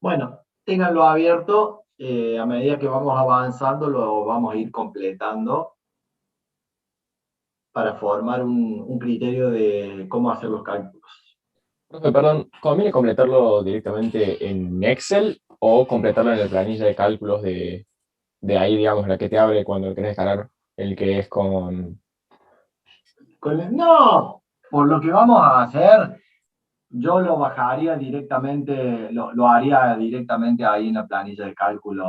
Bueno, ténganlo abierto, a medida que vamos avanzando lo vamos a ir completando para formar un criterio de cómo hacer los cálculos. Profe, perdón, ¿conviene completarlo directamente en Excel o completarlo en la planilla de cálculos de ahí, digamos, la que te abre cuando querés descargar el que es con... No, por lo que vamos a hacer, yo lo bajaría directamente, lo haría directamente ahí en la planilla de cálculo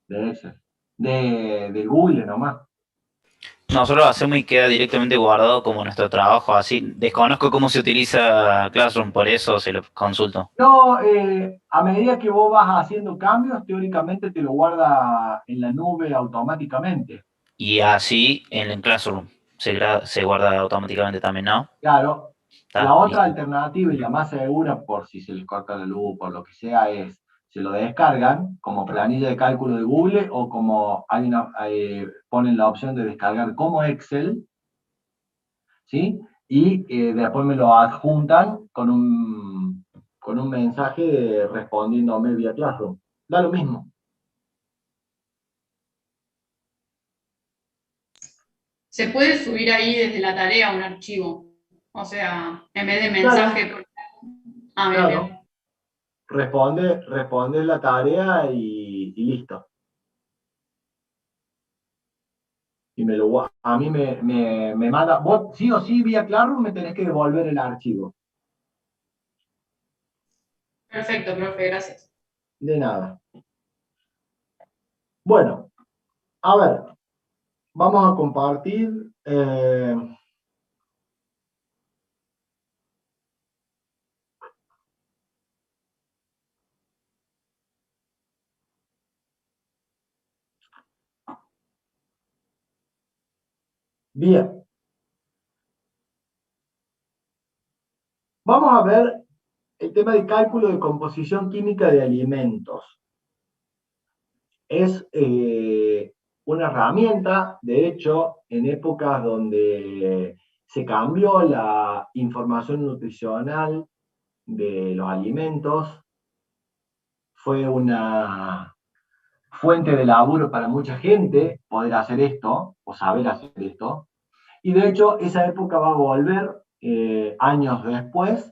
de Excel, de Google nomás. Nosotros lo hacemos y queda directamente guardado como nuestro trabajo, así. Desconozco cómo se utiliza Classroom, por eso se lo consulto. No, a medida que vos vas haciendo cambios, teóricamente te lo guarda en la nube automáticamente. Y así en el Classroom se guarda automáticamente también, ¿no? Claro, la Está, otra listo. alternativa y la más segura, por si se les corta la luz, por lo que sea, es se lo descargan como planilla de cálculo de Google o como ponen la opción de descargar como Excel, ¿sí? Y después me lo adjuntan con un mensaje respondiéndome vía Classroom. Da lo mismo. Se puede subir ahí desde la tarea un archivo. O sea, en vez de mensaje. Claro, Ah, bien, claro. bien. Responde la tarea y listo. Y a mí me manda, vos sí o sí vía Classroom me tenés que devolver el archivo. Perfecto, profe, gracias. De nada. Bueno, a ver, vamos a compartir. Bien, vamos a ver el tema de cálculo de composición química de alimentos. Es una herramienta, de hecho, en épocas donde se cambió la información nutricional de los alimentos, fue una fuente de laburo para mucha gente poder hacer esto o saber hacer esto. Y de hecho, esa época va a volver años después.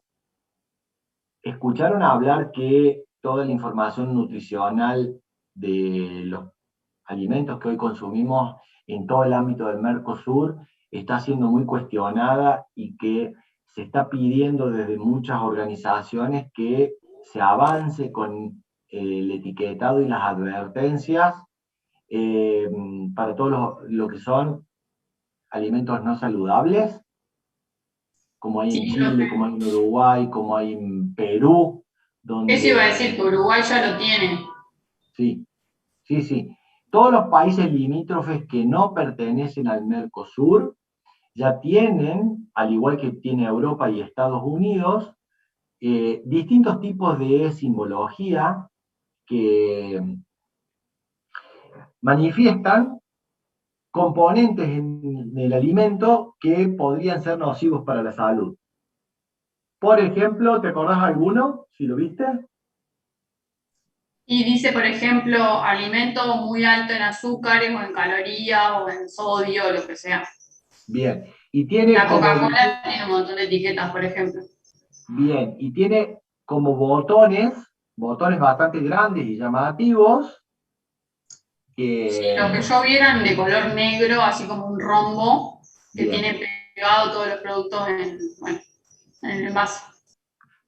Escucharon hablar que toda la información nutricional de los alimentos que hoy consumimos en todo el ámbito del Mercosur está siendo muy cuestionada y que se está pidiendo desde muchas organizaciones que se avance con el etiquetado y las advertencias eh, para todo lo que son alimentos no saludables, como hay Sí, en Chile, profe. como hay en Uruguay, como hay en Perú, Eso iba a decir que donde Uruguay ya lo tiene. sí, sí, sí. Todos los países limítrofes que no pertenecen al Mercosur ya tienen, al igual que tiene Europa y Estados Unidos, distintos tipos de simbología que manifiestan componentes en el alimento que podrían ser nocivos para la salud. Por ejemplo, ¿te acordás alguno? Si lo viste. Y dice, por ejemplo, alimento muy alto en azúcares o en calorías o en sodio, o lo que sea. Bien. Y tiene La como Coca-Cola tiene un montón de etiquetas, por ejemplo. bien, y tiene como botones bastante grandes y llamativos, Sí, lo que que, yo vi eran de color negro, así como un rombo, que bien, tiene pegado todos los productos en, bueno, en el envase.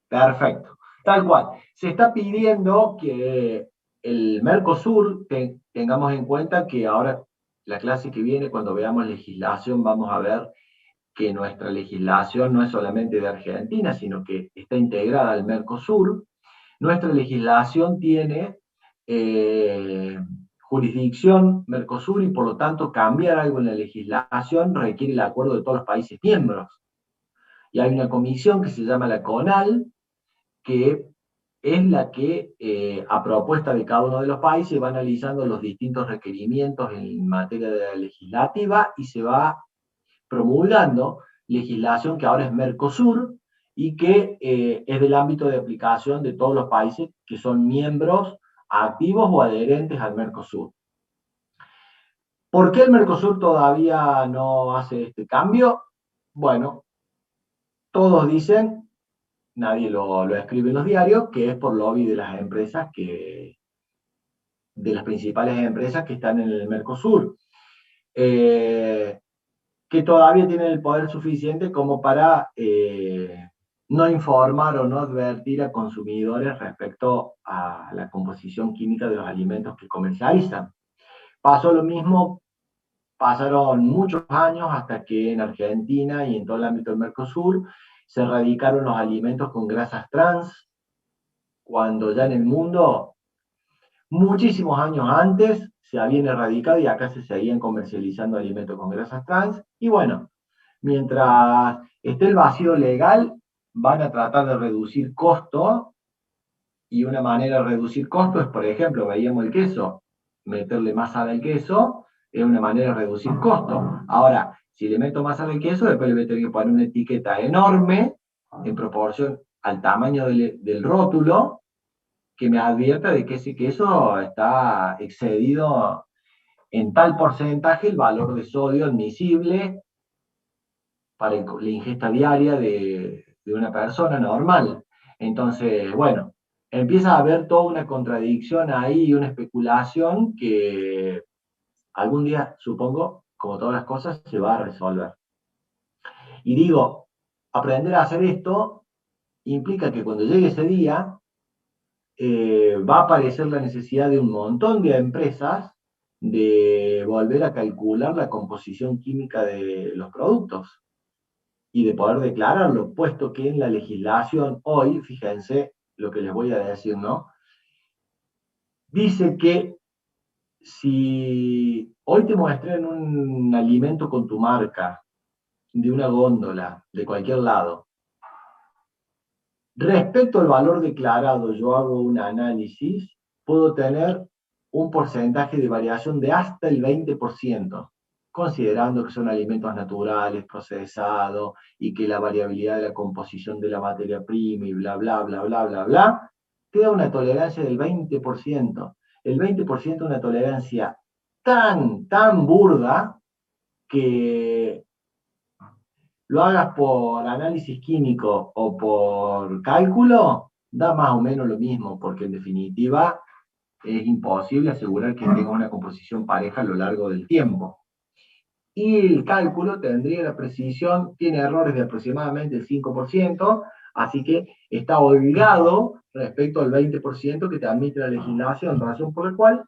perfecto. Tal cual. Se está pidiendo que el Mercosur, tengamos en cuenta que ahora la clase que viene, cuando veamos legislación, vamos a ver que nuestra legislación no es solamente de Argentina, sino que está integrada al Mercosur. Nuestra legislación tiene jurisdicción Mercosur y por lo tanto cambiar algo en la legislación requiere el acuerdo de todos los países miembros. Y hay una comisión que se llama la CONAL, que es la que a propuesta de cada uno de los países va analizando los distintos requerimientos en materia legislativa y se va promulgando legislación que ahora es Mercosur y que es del ámbito de aplicación de todos los países que son miembros activos o adherentes al Mercosur. ¿Por qué el Mercosur todavía no hace este cambio? Bueno, todos dicen, nadie lo escribe en los diarios, que es por lobby de las empresas de las principales empresas que están en el Mercosur, que todavía tienen el poder suficiente como para no informar o no advertir a consumidores respecto a la composición química de los alimentos que comercializan. Pasó lo mismo, pasaron muchos años hasta que en Argentina y en todo el ámbito del Mercosur se erradicaron los alimentos con grasas trans, cuando ya en el mundo, muchísimos años antes, se habían erradicado y acá se seguían comercializando alimentos con grasas trans. Y bueno, mientras esté el vacío legal, van a tratar de reducir costos, y una manera de reducir costos es, por ejemplo, veíamos el queso, meterle más sal al queso, es una manera de reducir costos. Ahora, si le meto más sal al queso, después le voy a tener que poner una etiqueta enorme, en proporción al tamaño del rótulo, que me advierta de que ese queso está excedido en tal porcentaje el valor de sodio admisible para la ingesta diaria de una persona normal. Entonces, bueno, empieza a haber toda una contradicción ahí y una especulación que algún día, supongo, como todas las cosas, se va a resolver. Y digo, aprender a hacer esto implica que cuando llegue ese día, va a aparecer la necesidad de un montón de empresas de volver a calcular la composición química de los productos y de poder declararlo, puesto que en la legislación hoy, fíjense lo que les voy a decir, ¿no? Dice que si hoy te muestran un alimento con tu marca, de una góndola, de cualquier lado, respecto al valor declarado, yo hago un análisis, puedo tener un porcentaje de variación de hasta el 20%, considerando que son alimentos naturales, procesados, y que la variabilidad de la composición de la materia prima y bla, bla, bla, bla, bla, bla, queda una tolerancia del 20%. El 20% es una tolerancia tan burda que lo hagas por análisis químico o por cálculo, da más o menos lo mismo, porque en definitiva es imposible asegurar que tenga una composición pareja a lo largo del tiempo. Y el cálculo tendría la precisión, tiene errores de aproximadamente el 5%, así que está obligado respecto al 20% que te admite la legislación, razón por la cual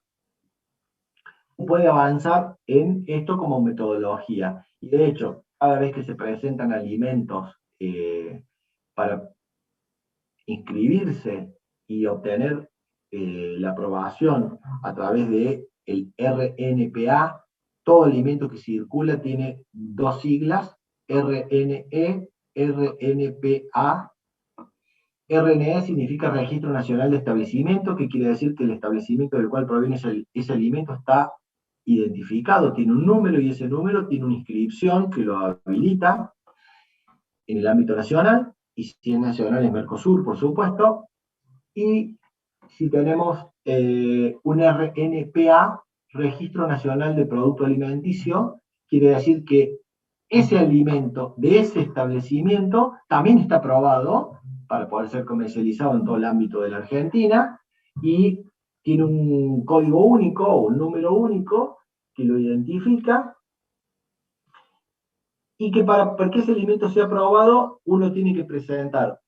puede avanzar en esto como metodología. Y de hecho, cada vez que se presentan alimentos para inscribirse y obtener la aprobación a través del RNPA, todo alimento que circula tiene dos siglas, RNE, RNPA. RNE significa Registro Nacional de Establecimiento, que quiere decir que el establecimiento del cual proviene ese alimento está identificado, tiene un número, y ese número tiene una inscripción que lo habilita en el ámbito nacional, y si es nacional es Mercosur, por supuesto. Y si tenemos un RNPA, Registro Nacional de Producto Alimenticio, quiere decir que ese alimento de ese establecimiento también está aprobado para poder ser comercializado en todo el ámbito de la Argentina, y tiene un código único o un número único que lo identifica, y que para que ese alimento sea aprobado, uno tiene que presentar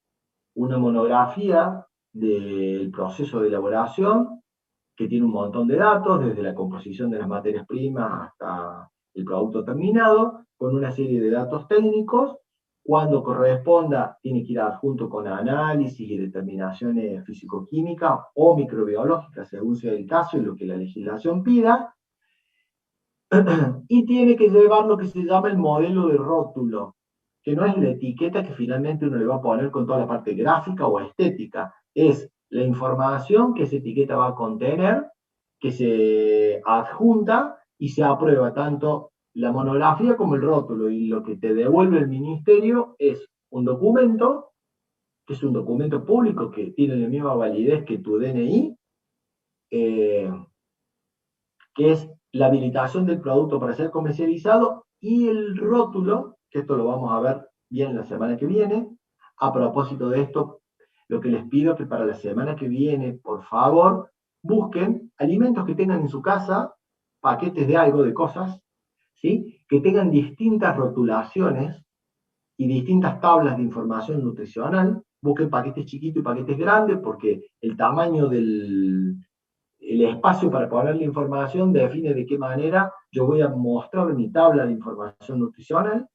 una monografía del proceso de elaboración, que tiene un montón de datos, desde la composición de las materias primas hasta el producto terminado, con una serie de datos técnicos. Cuando corresponda, tiene que ir adjunto con análisis y determinaciones físico-químicas o microbiológicas, según sea el caso y lo que la legislación pida. Y tiene que llevar lo que se llama el modelo de rótulo, que no es la etiqueta que finalmente uno le va a poner con toda la parte gráfica o estética, es la información que esa etiqueta va a contener, que se adjunta y se aprueba tanto la monografía como el rótulo, y lo que te devuelve el ministerio es un documento que es un documento público que tiene la misma validez que tu DNI, que es la habilitación del producto para ser comercializado, y el rótulo, que esto lo vamos a ver bien la semana que viene. A propósito de esto, lo que les pido es que para la semana que viene, por favor, busquen alimentos que tengan en su casa, paquetes de algo, de cosas, ¿sí? Que tengan distintas rotulaciones y distintas tablas de información nutricional. Busquen paquetes chiquitos y paquetes grandes, porque el tamaño del el espacio para poner la información define de qué manera yo voy a mostrar mi tabla de información nutricional.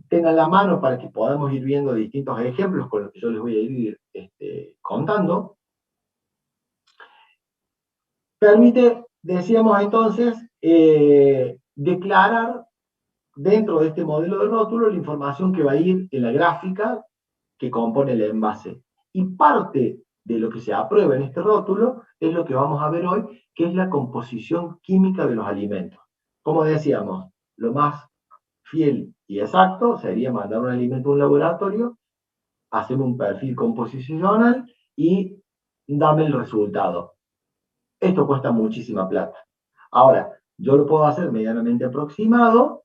Tengan la mano para que podamos ir viendo distintos ejemplos con los que yo les voy a ir contando. Permite, decíamos entonces, declarar dentro de este modelo de rótulo la información que va a ir en la gráfica que compone el envase. Y parte de lo que se aprueba en este rótulo es lo que vamos a ver hoy, que es la composición química de los alimentos. Como decíamos, lo más fiel y exacto sería mandar un alimento a un laboratorio, hacer un perfil composicional y dame el resultado. Esto cuesta muchísima plata. Ahora, yo lo puedo hacer medianamente aproximado,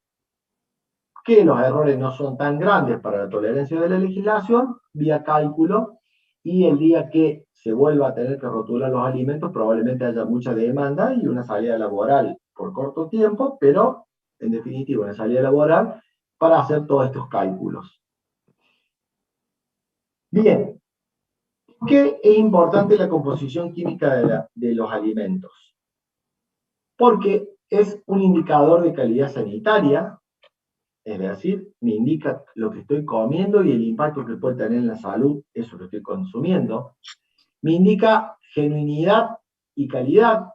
que los errores no son tan grandes para la tolerancia de la legislación, vía cálculo, y el día que se vuelva a tener que rotular los alimentos, probablemente haya mucha demanda y una salida laboral por corto tiempo, pero en definitiva una salida laboral para hacer todos estos cálculos. Bien, ¿por qué es importante la composición química de los alimentos? Porque es un indicador de calidad sanitaria, es decir, me indica lo que estoy comiendo y el impacto que puede tener en la salud eso que estoy consumiendo. Me indica genuinidad y calidad.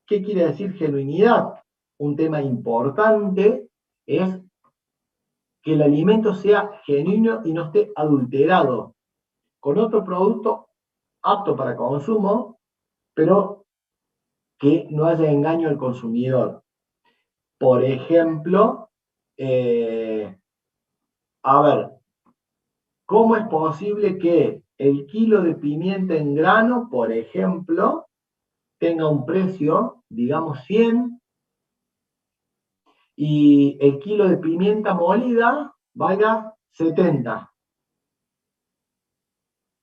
¿Qué quiere decir genuinidad? Un tema importante es que el alimento sea genuino y no esté adulterado con otro producto apto para consumo, pero que no haya engaño al consumidor. Por ejemplo, a ver, ¿cómo es posible que el kilo de pimienta en grano, por ejemplo, tenga un precio, digamos 100, y el kilo de pimienta molida valga 70?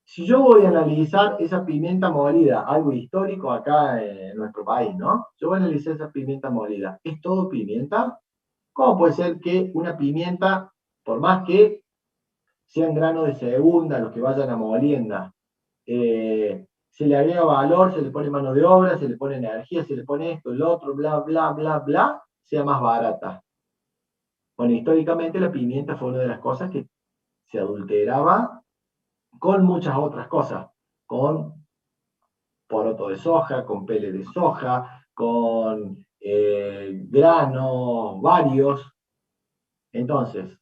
Si yo voy a analizar esa pimienta molida, algo histórico acá en nuestro país, ¿no? Yo voy a analizar esa pimienta molida. ¿Es todo pimienta? ¿Cómo puede ser que una pimienta, por más que sean granos de segunda, los que vayan a molienda, se le agrega valor, se le pone mano de obra, se le pone energía, se le pone esto, el otro, bla, bla, bla, bla, sea más barata? Bueno, históricamente la pimienta fue una de las cosas que se adulteraba con muchas otras cosas, con poroto de soja, con pele de soja, con granos varios. Entonces,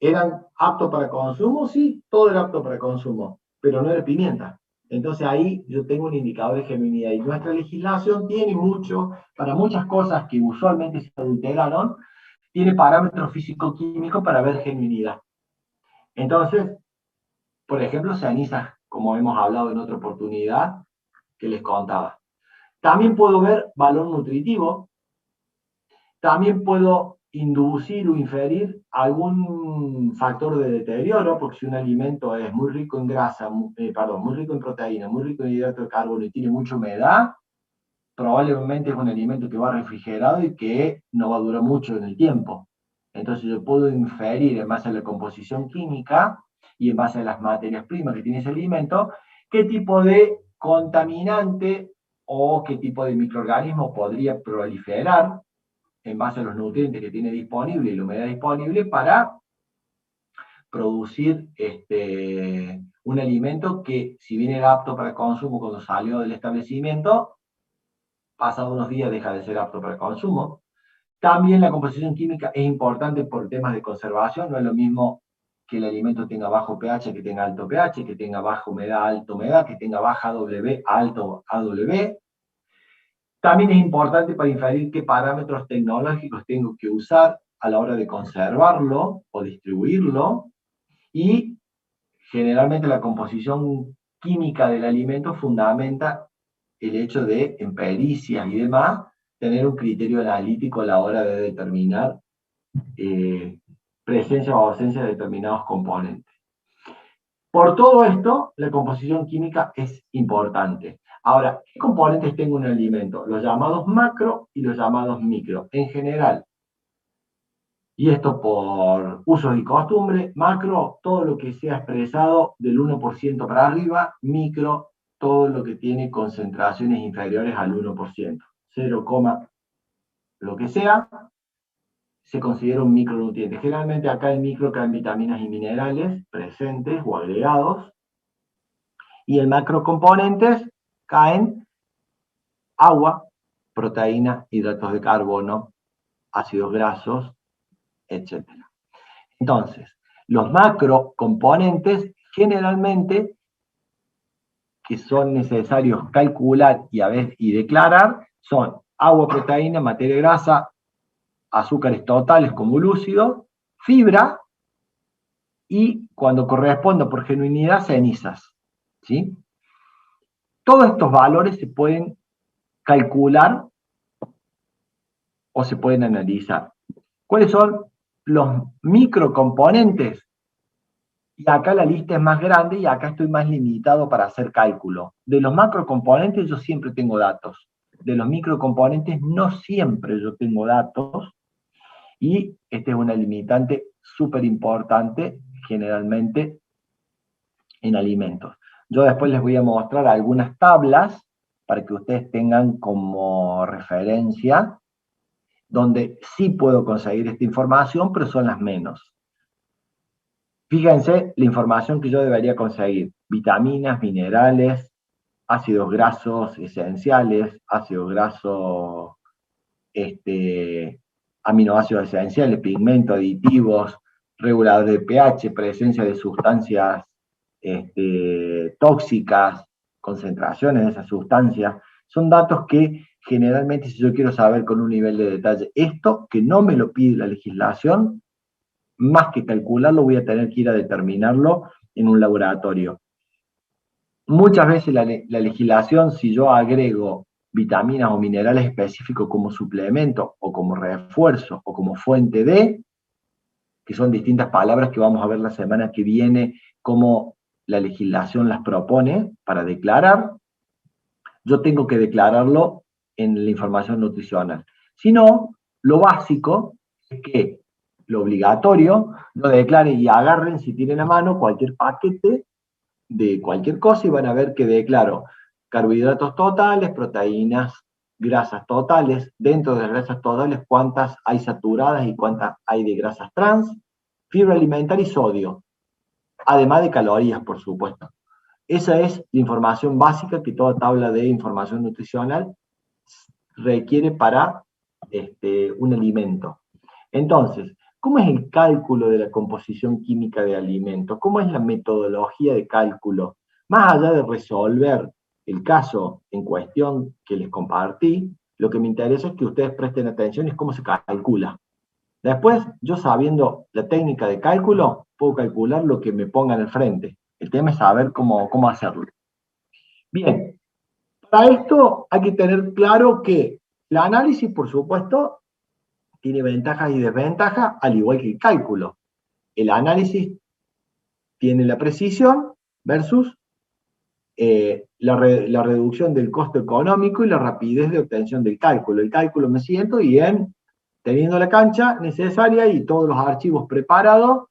¿eran aptos para consumo? Sí, todo era apto para consumo, pero no era pimienta. Entonces ahí yo tengo un indicador de genuinidad, y nuestra legislación tiene mucho, para muchas cosas que usualmente se adulteraron, tiene parámetros físico-químicos para ver genuinidad. Entonces, por ejemplo, cenizas, como hemos hablado en otra oportunidad que les contaba. También puedo ver valor nutritivo, también puedo inducir o inferir algún factor de deterioro, porque si un alimento es muy rico en grasa, muy rico en proteína, muy rico en hidrato de carbono y tiene mucha humedad, probablemente es un alimento que va refrigerado y que no va a durar mucho en el tiempo. Entonces yo puedo inferir en base a la composición química y en base a las materias primas que tiene ese alimento, qué tipo de contaminante o qué tipo de microorganismo podría proliferar en base a los nutrientes que tiene disponible y la humedad disponible para producir un alimento que, si bien era apto para consumo cuando salió del establecimiento, pasado unos días deja de ser apto para consumo. También la composición química es importante por temas de conservación. No es lo mismo que el alimento tenga bajo pH, que tenga alto pH, que tenga baja humedad, alta humedad, que tenga baja AW, alto AW. También es importante para inferir qué parámetros tecnológicos tengo que usar a la hora de conservarlo o distribuirlo. Y generalmente la composición química del alimento fundamenta el hecho de, en pericias y demás, tener un criterio analítico a la hora de determinar presencia o ausencia de determinados componentes. Por todo esto, la composición química es importante. Ahora, ¿qué componentes tengo en un alimento? Los llamados macro y los llamados micro. En general, y esto por usos y costumbre, macro, todo lo que sea expresado del 1% para arriba, micro, todo lo que tiene concentraciones inferiores al 1%. 0, lo que sea, se considera un micronutriente. Generalmente acá el micro caen vitaminas y minerales presentes o agregados, y en macrocomponentes caen agua, proteínas, hidratos de carbono, ácidos grasos, etc. Entonces, los macrocomponentes generalmente que son necesarios calcular y declarar son agua, proteína, materia grasa, azúcares totales como lúcido, fibra y, cuando corresponda por genuinidad, cenizas. ¿Sí? Todos estos valores se pueden calcular o se pueden analizar. ¿Cuáles son los microcomponentes? Y acá la lista es más grande y acá estoy más limitado para hacer cálculo. De los macrocomponentes yo siempre tengo datos. De los microcomponentes no siempre yo tengo datos. Y esta es una limitante súper importante generalmente en alimentos. Yo después les voy a mostrar algunas tablas para que ustedes tengan como referencia, donde sí puedo conseguir esta información, pero son las menos. Fíjense la información que yo debería conseguir: vitaminas, minerales, ácidos grasos esenciales, ácidos grasos, aminoácidos esenciales, pigmentos, aditivos, reguladores de pH, presencia de sustancias tóxicas, concentraciones de esas sustancias. Son datos que generalmente, si yo quiero saber con un nivel de detalle esto, que no me lo pide la legislación, más que calcularlo, voy a tener que ir a determinarlo en un laboratorio. Muchas veces la legislación, si yo agrego vitaminas o minerales específicos como suplemento o como refuerzo o como fuente de, que son distintas palabras que vamos a ver la semana que viene, cómo la legislación las propone para declarar, yo tengo que declararlo en la información nutricional. Si no, lo básico es que lo obligatorio lo declaren y agarren, si tienen a mano, cualquier paquete de cualquier cosa y van a ver que declaro carbohidratos totales, proteínas, grasas totales. Dentro de las grasas totales, cuántas hay saturadas y cuántas hay de grasas trans, fibra alimentaria y sodio, además de calorías, por supuesto. Esa es la información básica que toda tabla de información nutricional requiere para un alimento. Entonces, ¿cómo es el cálculo de la composición química de alimentos? ¿Cómo es la metodología de cálculo? Más allá de resolver el caso en cuestión que les compartí, lo que me interesa es que ustedes presten atención es cómo se calcula. Después, yo sabiendo la técnica de cálculo, puedo calcular lo que me pongan al frente. El tema es saber cómo hacerlo. Bien, para esto hay que tener claro que el análisis, por supuesto, tiene ventajas y desventajas, al igual que el cálculo. El análisis tiene la precisión versus la reducción del costo económico y la rapidez de obtención del cálculo. El cálculo me siento y teniendo la cancha necesaria y todos los archivos preparados,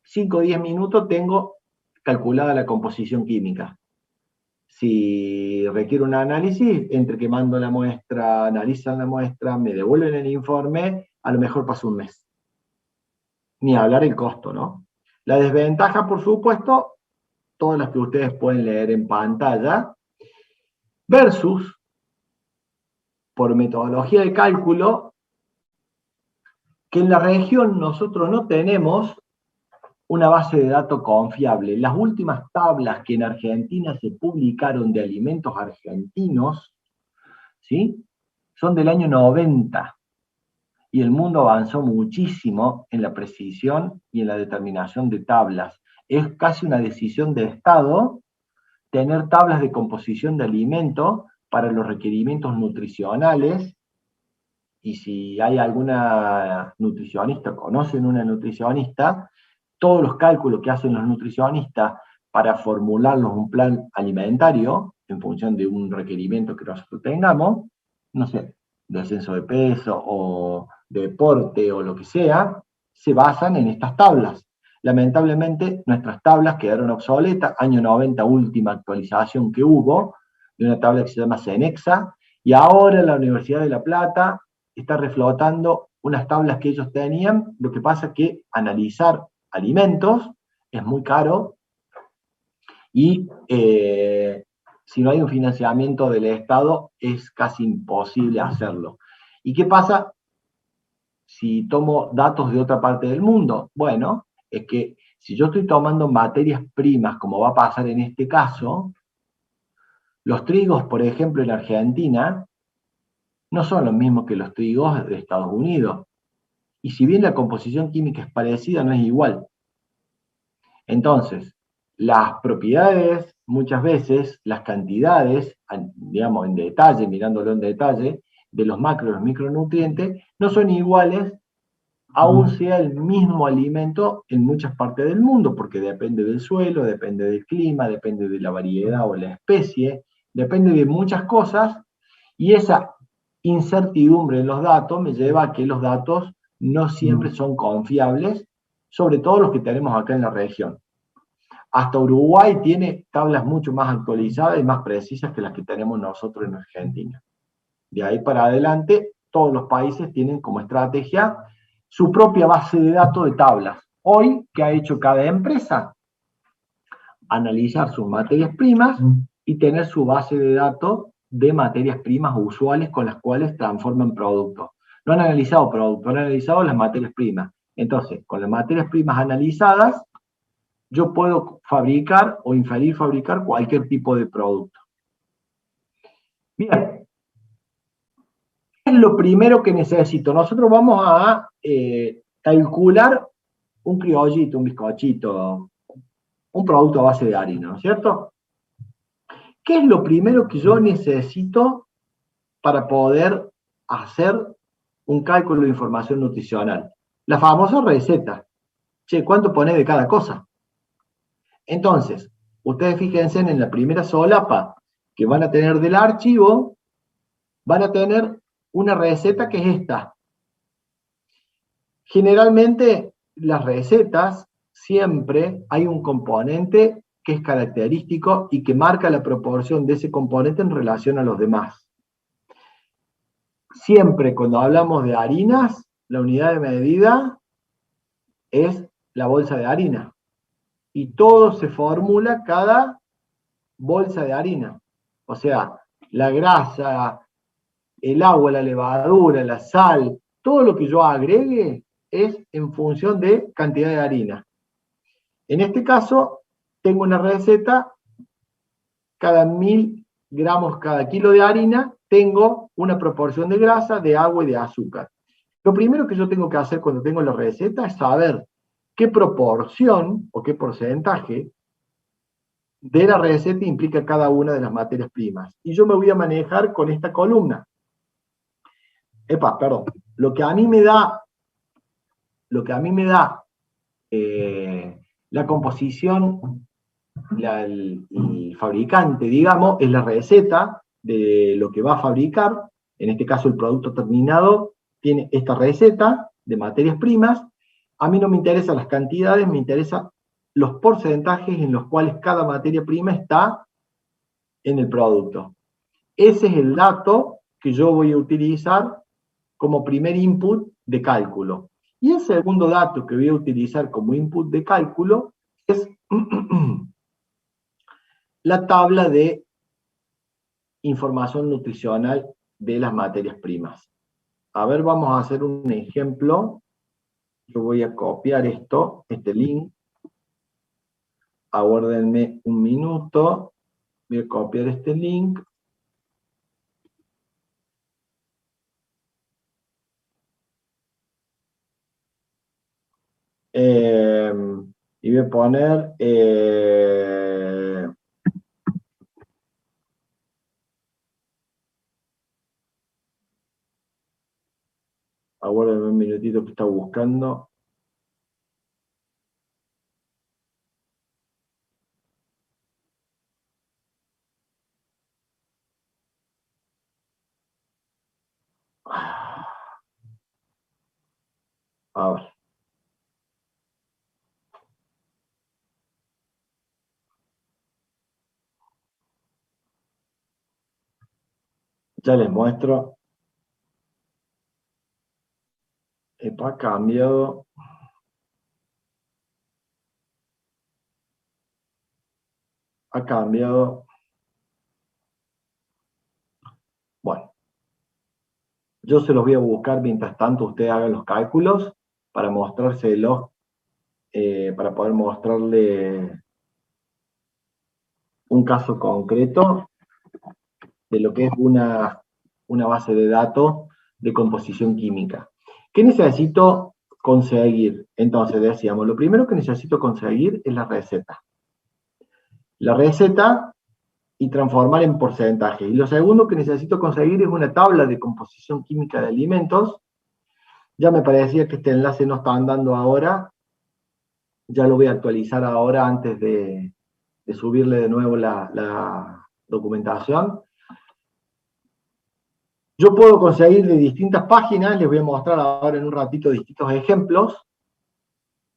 5 o 10 minutos tengo calculada la composición química. Si requiere un análisis, entre que mando la muestra, analizan la muestra, me devuelven el informe, a lo mejor pasa un mes. Ni hablar el costo, ¿no? La desventaja, por supuesto, todas las que ustedes pueden leer en pantalla, versus, por metodología de cálculo, que en la región nosotros no tenemos una base de datos confiable. Las últimas tablas que en Argentina se publicaron de alimentos argentinos, ¿sí?, son del año 90. y el mundo avanzó muchísimo en la precisión y en la determinación de tablas. Es casi una decisión de Estado tener tablas de composición de alimentos para los requerimientos nutricionales, y si hay alguna nutricionista, conocen una nutricionista, todos los cálculos que hacen los nutricionistas para formularnos un plan alimentario en función de un requerimiento que nosotros tengamos, no sé, descenso de peso o de deporte o lo que sea, se basan en estas tablas. Lamentablemente, nuestras tablas quedaron obsoletas, año 90, última actualización que hubo, de una tabla que se llama Cenexa, y ahora la Universidad de La Plata está reflotando unas tablas que ellos tenían. Lo que pasa es que analizar alimentos es muy caro, y si no hay un financiamiento del Estado es casi imposible hacerlo. ¿Y qué pasa si tomo datos de otra parte del mundo? Bueno, es que si yo estoy tomando materias primas, como va a pasar en este caso, los trigos, por ejemplo, en Argentina, no son los mismos que los trigos de Estados Unidos. Y si bien la composición química es parecida, no es igual. Entonces, las propiedades, muchas veces, las cantidades, digamos, en detalle, mirándolo en detalle, de los macro y los micronutrientes, no son iguales, aún sea el mismo alimento en muchas partes del mundo, porque depende del suelo, depende del clima, depende de la variedad o la especie, depende de muchas cosas, y esa incertidumbre en los datos me lleva a que los datos no siempre son confiables, sobre todo los que tenemos acá en la región. Hasta Uruguay tiene tablas mucho más actualizadas y más precisas que las que tenemos nosotros en Argentina. De ahí para adelante, todos los países tienen como estrategia su propia base de datos de tablas. Hoy, ¿qué ha hecho cada empresa? Analizar sus materias primas y tener su base de datos de materias primas usuales con las cuales transforman productos. No han analizado productos, han analizado las materias primas. Entonces, con las materias primas analizadas, yo puedo fabricar o inferir fabricar cualquier tipo de producto. Bien, ¿qué es lo primero que necesito? Nosotros vamos a calcular un criollito, un bizcochito, un producto a base de harina, ¿no es cierto? ¿Qué es lo primero que yo necesito para poder hacer un cálculo de información nutricional? La famosa receta. Che, ¿cuánto pone de cada cosa? Entonces, ustedes fíjense en la primera solapa que van a tener del archivo, van a tener una receta que es esta. Generalmente, las recetas, siempre hay un componente que es característico y que marca la proporción de ese componente en relación a los demás. Siempre cuando hablamos de harinas, la unidad de medida es la bolsa de harina. Y todo se formula cada bolsa de harina. O sea, la grasa, el agua, la levadura, la sal, todo lo que yo agregue es en función de cantidad de harina. En este caso, tengo una receta, cada 1000 gramos, cada kilo de harina, tengo una proporción de grasa, de agua y de azúcar. Lo primero que yo tengo que hacer cuando tengo la receta es saber qué proporción o qué porcentaje de la receta implica cada una de las materias primas. Y yo me voy a manejar con esta columna. Lo que a mí me da la composición, el fabricante, digamos, es la receta de lo que va a fabricar. En este caso, el producto terminado tiene esta receta de materias primas. A mí no me interesan las cantidades, me interesan los porcentajes en los cuales cada materia prima está en el producto. Ese es el dato que yo voy a utilizar como primer input de cálculo. Y el segundo dato que voy a utilizar como input de cálculo es la tabla de información nutricional de las materias primas. A ver, vamos a hacer un ejemplo. Yo voy a copiar este link. Aguárdenme un minuto. Voy a copiar este link. Y voy a poner... aguárdame un minutito que está buscando. A ver. Ya les muestro. Ha cambiado. Ha cambiado. Bueno, yo se los voy a buscar mientras tanto ustedes hagan los cálculos para mostrárselos, para poder mostrarle un caso concreto de lo que es una base de datos de composición química. ¿Qué necesito conseguir? Entonces decíamos, lo primero que necesito conseguir es la receta. La receta y transformar en porcentaje. Y lo segundo que necesito conseguir es una tabla de composición química de alimentos. Ya me parecía que este enlace no está andando ahora. Ya lo voy a actualizar ahora antes de subirle de nuevo la documentación. Yo puedo conseguir de distintas páginas, les voy a mostrar ahora en un ratito distintos ejemplos,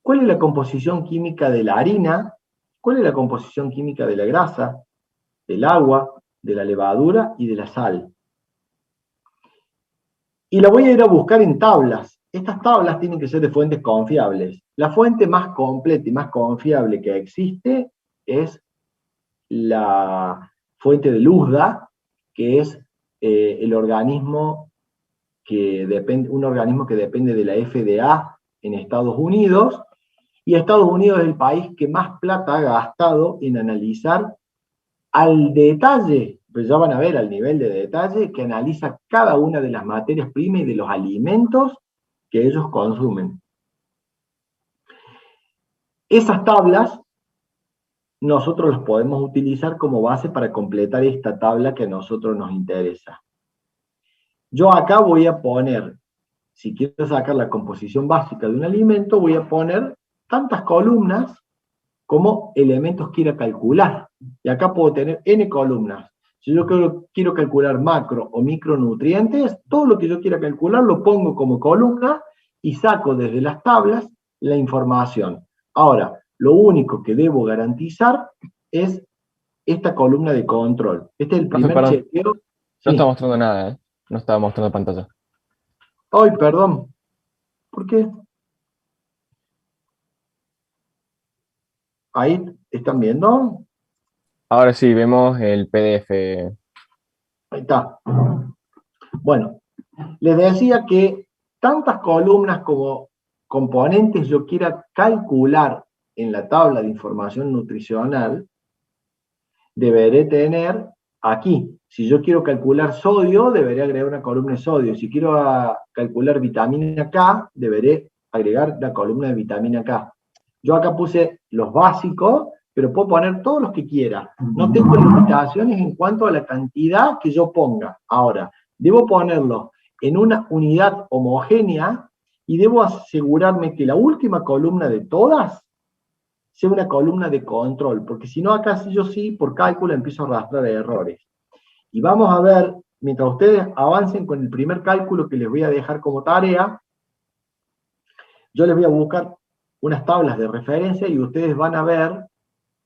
cuál es la composición química de la harina, cuál es la composición química de la grasa, del agua, de la levadura y de la sal. Y la voy a ir a buscar en tablas. Estas tablas tienen que ser de fuentes confiables. La fuente más completa y más confiable que existe es la fuente de USDA, que es el organismo un organismo que depende de la FDA en Estados Unidos, y Estados Unidos es el país que más plata ha gastado en analizar al detalle, pues ya van a ver al nivel de detalle que analiza cada una de las materias primas y de los alimentos que ellos consumen. Esas tablas nosotros las podemos utilizar como base para completar esta tabla que a nosotros nos interesa. Yo acá voy a poner, si quiero sacar la composición básica de un alimento, voy a poner tantas columnas como elementos quiera calcular. Y acá puedo tener n columnas. Si yo quiero calcular macro o micronutrientes, todo lo que yo quiera calcular lo pongo como columna y saco desde las tablas la información. Ahora, lo único que debo garantizar es esta columna de control. Este es el primer chequeo. No está mostrando nada, ¿eh? No estaba mostrando pantalla. Ay, perdón. ¿Por qué? Ahí, ¿están viendo? Ahora sí, vemos el PDF. Ahí está. Bueno, les decía que tantas columnas como componentes yo quiera calcular en la tabla de información nutricional, deberé tener aquí. Si yo quiero calcular sodio, deberé agregar una columna de sodio. Si quiero calcular vitamina K, deberé agregar la columna de vitamina K. Yo acá puse los básicos, pero puedo poner todos los que quiera. No tengo limitaciones en cuanto a la cantidad que yo ponga. Ahora, debo ponerlo en una unidad homogénea y debo asegurarme que la última columna de todas sea una columna de control, porque si no acá sí yo sí, por cálculo, empiezo a arrastrar errores. Y vamos a ver, mientras ustedes avancen con el primer cálculo que les voy a dejar como tarea, yo les voy a buscar unas tablas de referencia y ustedes van a ver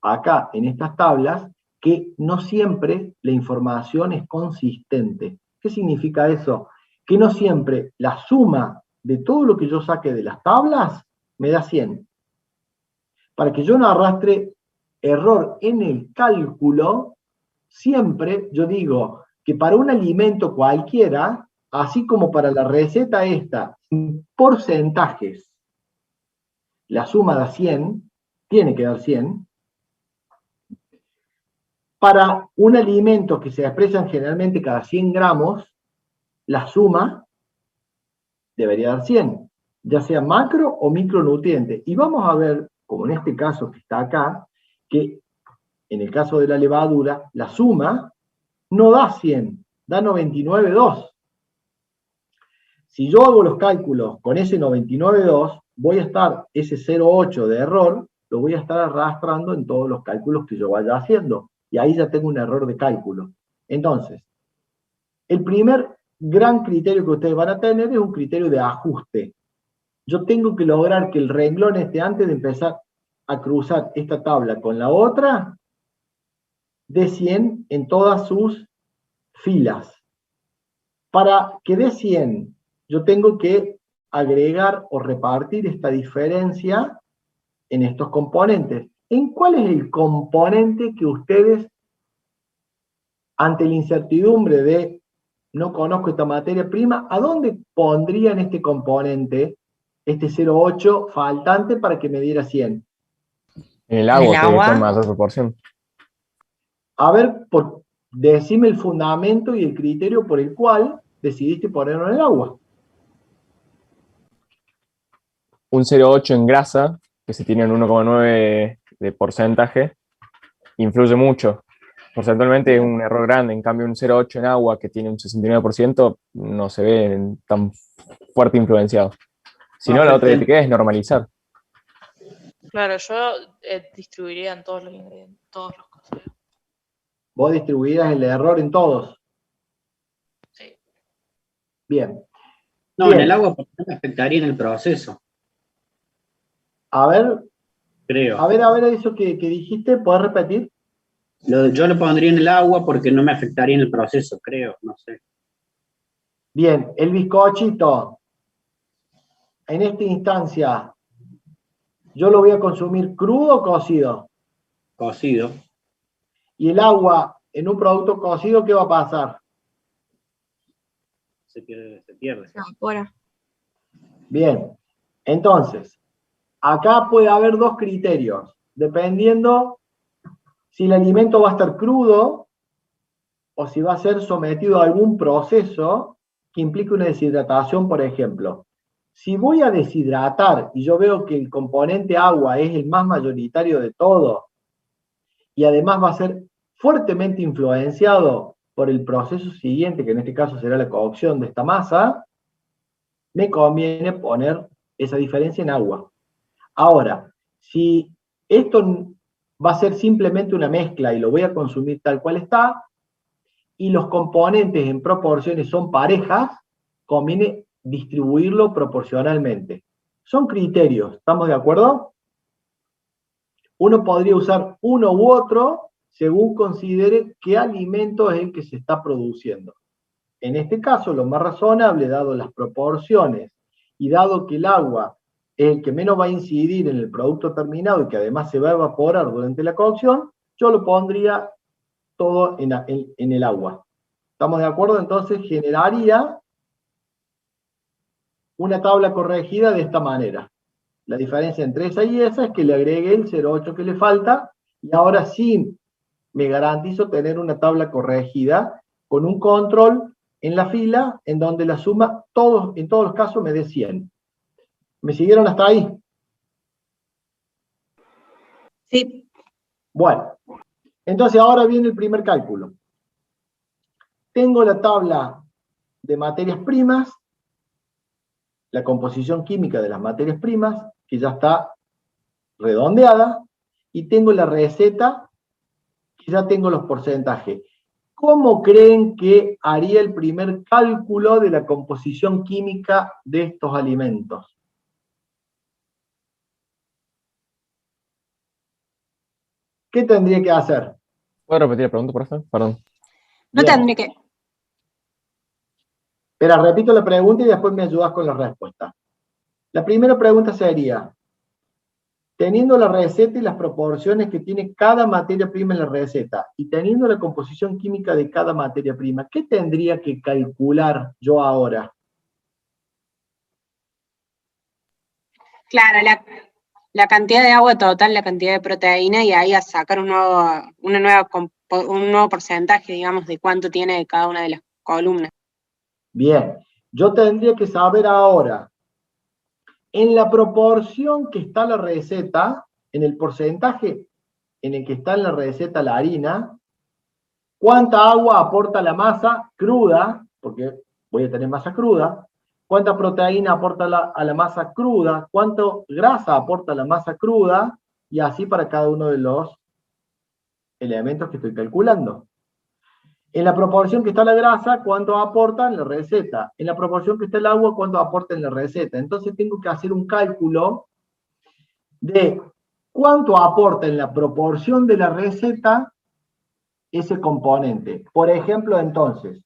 acá en estas tablas que no siempre la información es consistente. ¿Qué significa eso? Que no siempre la suma de todo lo que yo saque de las tablas me da 100. Para que yo no arrastre error en el cálculo, siempre yo digo que para un alimento cualquiera, así como para la receta esta, porcentajes, la suma da 100, tiene que dar 100, para un alimento que se expresan generalmente cada 100 gramos, la suma debería dar 100. ya sea macro o micronutrientes. Y vamos a ver, como en este caso que está acá, que en el caso de la levadura, la suma no da 100, da 99,2. Si yo hago los cálculos con ese 99,2, voy a estar, ese 0,8 de error, lo voy a estar arrastrando en todos los cálculos que yo vaya haciendo. Y ahí ya tengo un error de cálculo. Entonces, el primer gran criterio que ustedes van a tener es un criterio de ajuste. Yo tengo que lograr que el renglón esté, antes de empezar a cruzar esta tabla con la otra, de 100 en todas sus filas. Para que dé 100, yo tengo que agregar o repartir esta diferencia en estos componentes. ¿En cuál es el componente que ustedes, ante la incertidumbre de no conozco esta materia prima, a dónde pondrían este componente, este 0,8 faltante para que me diera 100? En el agua, ¿En el que agua? está en mayor proporción. A ver, decime el fundamento y el criterio por el cual decidiste ponerlo en el agua. Un 0,8 en grasa, que se tiene en 1,9 de porcentaje, influye mucho. Porcentualmente es un error grande. En cambio, un 0,8 en agua, que tiene un 69%, no se ve tan fuerte influenciado. Si no, la otra que te queda es normalizar. Claro, yo distribuiría en todos los ingredientes, todos los cosas. Vos distribuirás el error en todos. Sí. Bien. No, Bien. en el agua porque no me afectaría en el proceso, A ver, creo. eso que dijiste, ¿podés repetir? Yo lo pondría en el agua porque no me afectaría en el proceso, creo, no sé. Bien, el bizcochito, en esta instancia, ¿yo lo voy a consumir crudo o cocido? Cocido. Y el agua, en un producto cocido, ¿qué va a pasar? Se pierde. Se evapora. Bien, entonces, acá puede haber dos criterios, dependiendo si el alimento va a estar crudo o si va a ser sometido a algún proceso que implique una deshidratación, por ejemplo. Si voy a deshidratar y yo veo que el componente agua es el más mayoritario de todo, y además va a ser fuertemente influenciado por el proceso siguiente, que en este caso será la cocción de esta masa, me conviene poner esa diferencia en agua. Ahora, si esto va a ser simplemente una mezcla y lo voy a consumir tal cual está, y los componentes en proporciones son parejas, conviene distribuirlo proporcionalmente. Son criterios, ¿estamos de acuerdo? Uno podría usar uno u otro según considere qué alimento es el que se está produciendo. En este caso, lo más razonable, dado las proporciones y dado que el agua es el que menos va a incidir en el producto terminado y que además se va a evaporar durante la cocción, yo lo pondría todo en el agua. ¿Estamos de acuerdo? Entonces generaría una tabla corregida de esta manera. La diferencia entre esa y esa es que le agregué el 0,8 que le falta, y ahora sí me garantizo tener una tabla corregida con un control en la fila en donde la suma en todos los casos me dé 100. ¿Me siguieron hasta ahí? Sí. Bueno, entonces ahora viene el primer cálculo. Tengo la tabla de materias primas, la composición química de las materias primas, que ya está redondeada, y tengo la receta, que ya tengo los porcentajes. ¿Cómo creen que haría el primer cálculo de la composición química de estos alimentos? ¿Qué tendría que hacer? ¿Puedo repetir la pregunta, por favor? Perdón. No Bien. tendría que. Pero repito la pregunta y después me ayudas con la respuesta. La primera pregunta sería, teniendo la receta y las proporciones que tiene cada materia prima en la receta, y teniendo la composición química de cada materia prima, ¿qué tendría que calcular yo ahora? Claro, la cantidad de agua total, la cantidad de proteína, y ahí a sacar un nuevo porcentaje, digamos, de cuánto tiene de cada una de las columnas. Bien, yo tendría que saber ahora En la proporción que está la receta, en el porcentaje en el que está en la receta la harina, cuánta agua aporta la masa cruda, porque voy a tener masa cruda, cuánta proteína aporta a la masa cruda, cuánto grasa aporta la masa cruda, y así para cada uno de los elementos que estoy calculando. En la proporción que está la grasa, cuánto aporta en la receta. En la proporción que está el agua, cuánto aporta en la receta. Entonces tengo que hacer un cálculo de cuánto aporta en la proporción de la receta ese componente. Por ejemplo, entonces,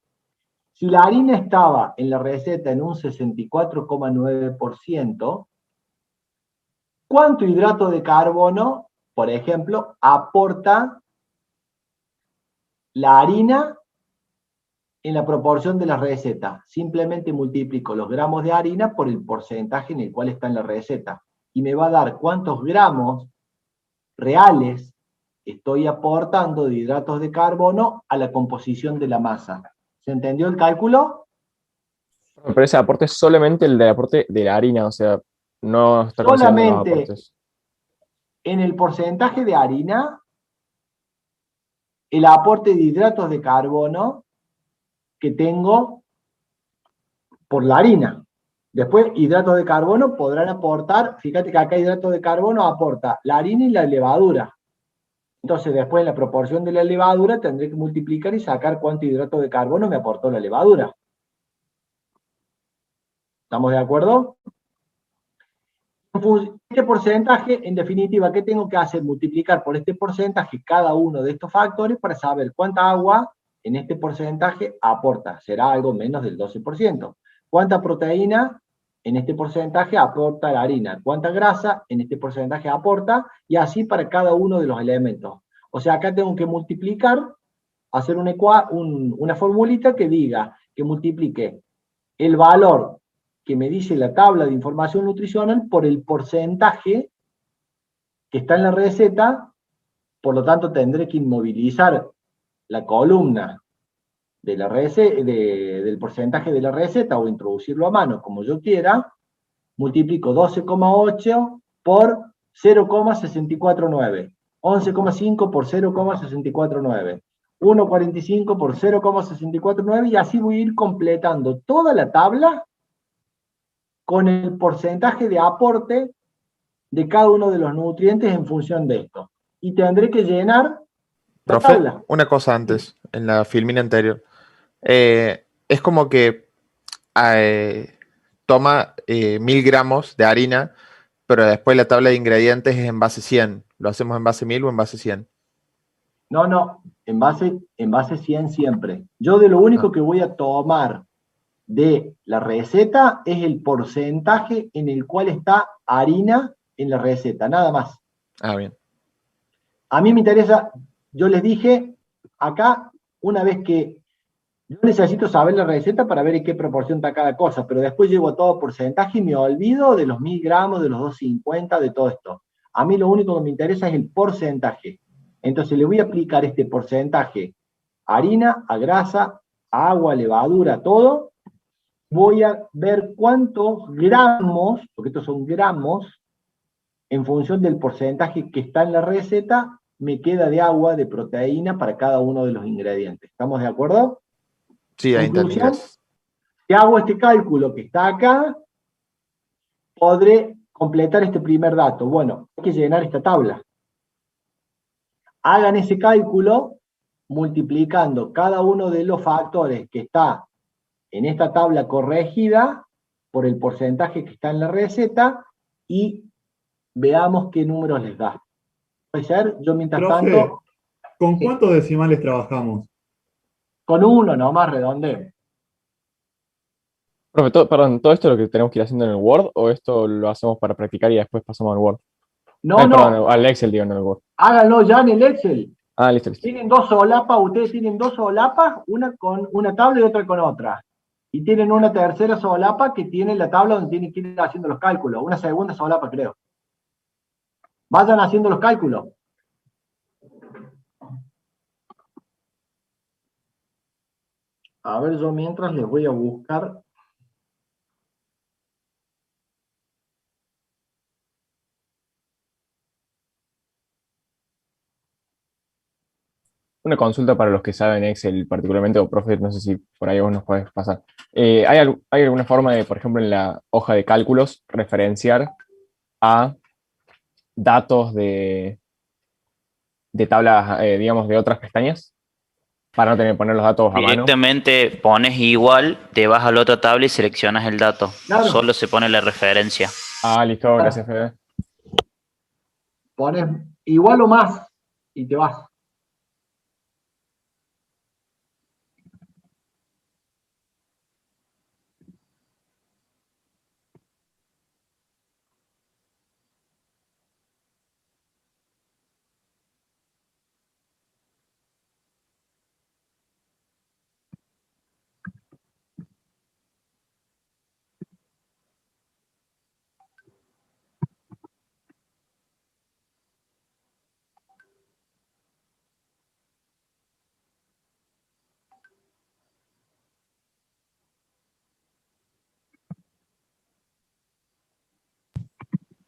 si la harina estaba en la receta en un 64,9%, ¿cuánto hidrato de carbono, por ejemplo, aporta la harina en la proporción de la receta? Simplemente multiplico los gramos de harina por el porcentaje en el cual está en la receta. Y me va a dar cuántos gramos reales estoy aportando de hidratos de carbono a la composición de la masa. ¿Se entendió el cálculo? Pero ese aporte es solamente el de aporte de la harina, o sea, no está considerando los Solamente aportes. en el porcentaje de harina, el aporte de hidratos de carbono que tengo por la harina. Después, hidratos de carbono podrán aportar, fíjate que acá hidratos de carbono aporta la harina y la levadura. Entonces, después en la proporción de la levadura tendré que multiplicar y sacar cuánto hidrato de carbono me aportó la levadura. ¿Estamos de acuerdo? Este porcentaje, en definitiva, ¿qué tengo que hacer? Multiplicar por este porcentaje cada uno de estos factores para saber cuánta agua en este porcentaje aporta. Será algo menos del 12%. ¿Cuánta proteína en este porcentaje aporta la harina? ¿Cuánta grasa en este porcentaje aporta? Y así para cada uno de los elementos. O sea, acá tengo que multiplicar, hacer una formulita que diga, que multiplique el valor que me dice la tabla de información nutricional por el porcentaje que está en la receta. Por lo tanto tendré que inmovilizar la columna de la del porcentaje de la receta o introducirlo a mano como yo quiera. Multiplico 12,8 por 0,649, 11,5 por 0,649, 1,45 por 0,649, y así voy a ir completando toda la tabla con el porcentaje de aporte de cada uno de los nutrientes en función de esto. Y tendré que llenar la Profe, tabla. una cosa antes, en la filmina anterior. Es como que toma 1000 gramos de harina, pero después la tabla de ingredientes es en base 100. ¿Lo hacemos en base 1000 o en base 100? No, en base 100 siempre. Yo de lo único que voy a tomar de la receta es el porcentaje en el cual está harina en la receta, nada más. Ah, bien. A mí me interesa, yo les dije, acá, una vez que yo necesito saber la receta para ver en qué proporción está cada cosa, pero después llego a todo porcentaje y me olvido de los 1000 gramos, de los 250, de todo esto. A mí lo único que me interesa es el porcentaje. Entonces le voy a aplicar este porcentaje a harina, a grasa, a agua, levadura, todo. Voy a ver cuántos gramos, porque estos son gramos, en función del porcentaje que está en la receta, me queda de agua, de proteína para cada uno de los ingredientes. ¿Estamos de acuerdo? Sí, ahí entendí, Conclusión, gracias. si hago este cálculo que está acá, podré completar este primer dato. Bueno, hay que llenar esta tabla. Hagan ese cálculo multiplicando cada uno de los factores que está en esta tabla corregida por el porcentaje que está en la receta y veamos qué números les da. ¿Puede ser? Yo mientras Profe, tanto, ¿con sí, cuántos decimales trabajamos? con uno nomás redondeo. Profe, perdón, ¿todo esto es lo que tenemos que ir haciendo en el Word o esto lo hacemos para practicar y después pasamos al Word? No, Perdón, al Excel, digo, no al Word. háganlo ya en el Excel. Ah, listo, listo. Tienen dos solapas, ustedes tienen dos solapas, una con una tabla y otra con otra. Y tienen una tercera solapa que tiene la tabla donde tienen que ir haciendo los cálculos. Una segunda solapa, creo. Vayan haciendo los cálculos. A ver, yo mientras les voy a buscar una consulta para los que saben Excel particularmente, o profe, no sé si por ahí vos nos podés pasar. ¿Hay alguna forma de, por ejemplo, en la hoja de cálculos, referenciar a datos de tablas, digamos, de otras pestañas? Para no tener que poner los datos a mano. Directamente pones igual, te vas a la otra tabla y seleccionas el dato. Claro. Solo se pone la referencia. Ah, listo, gracias, Fede. Pones igual o más y te vas.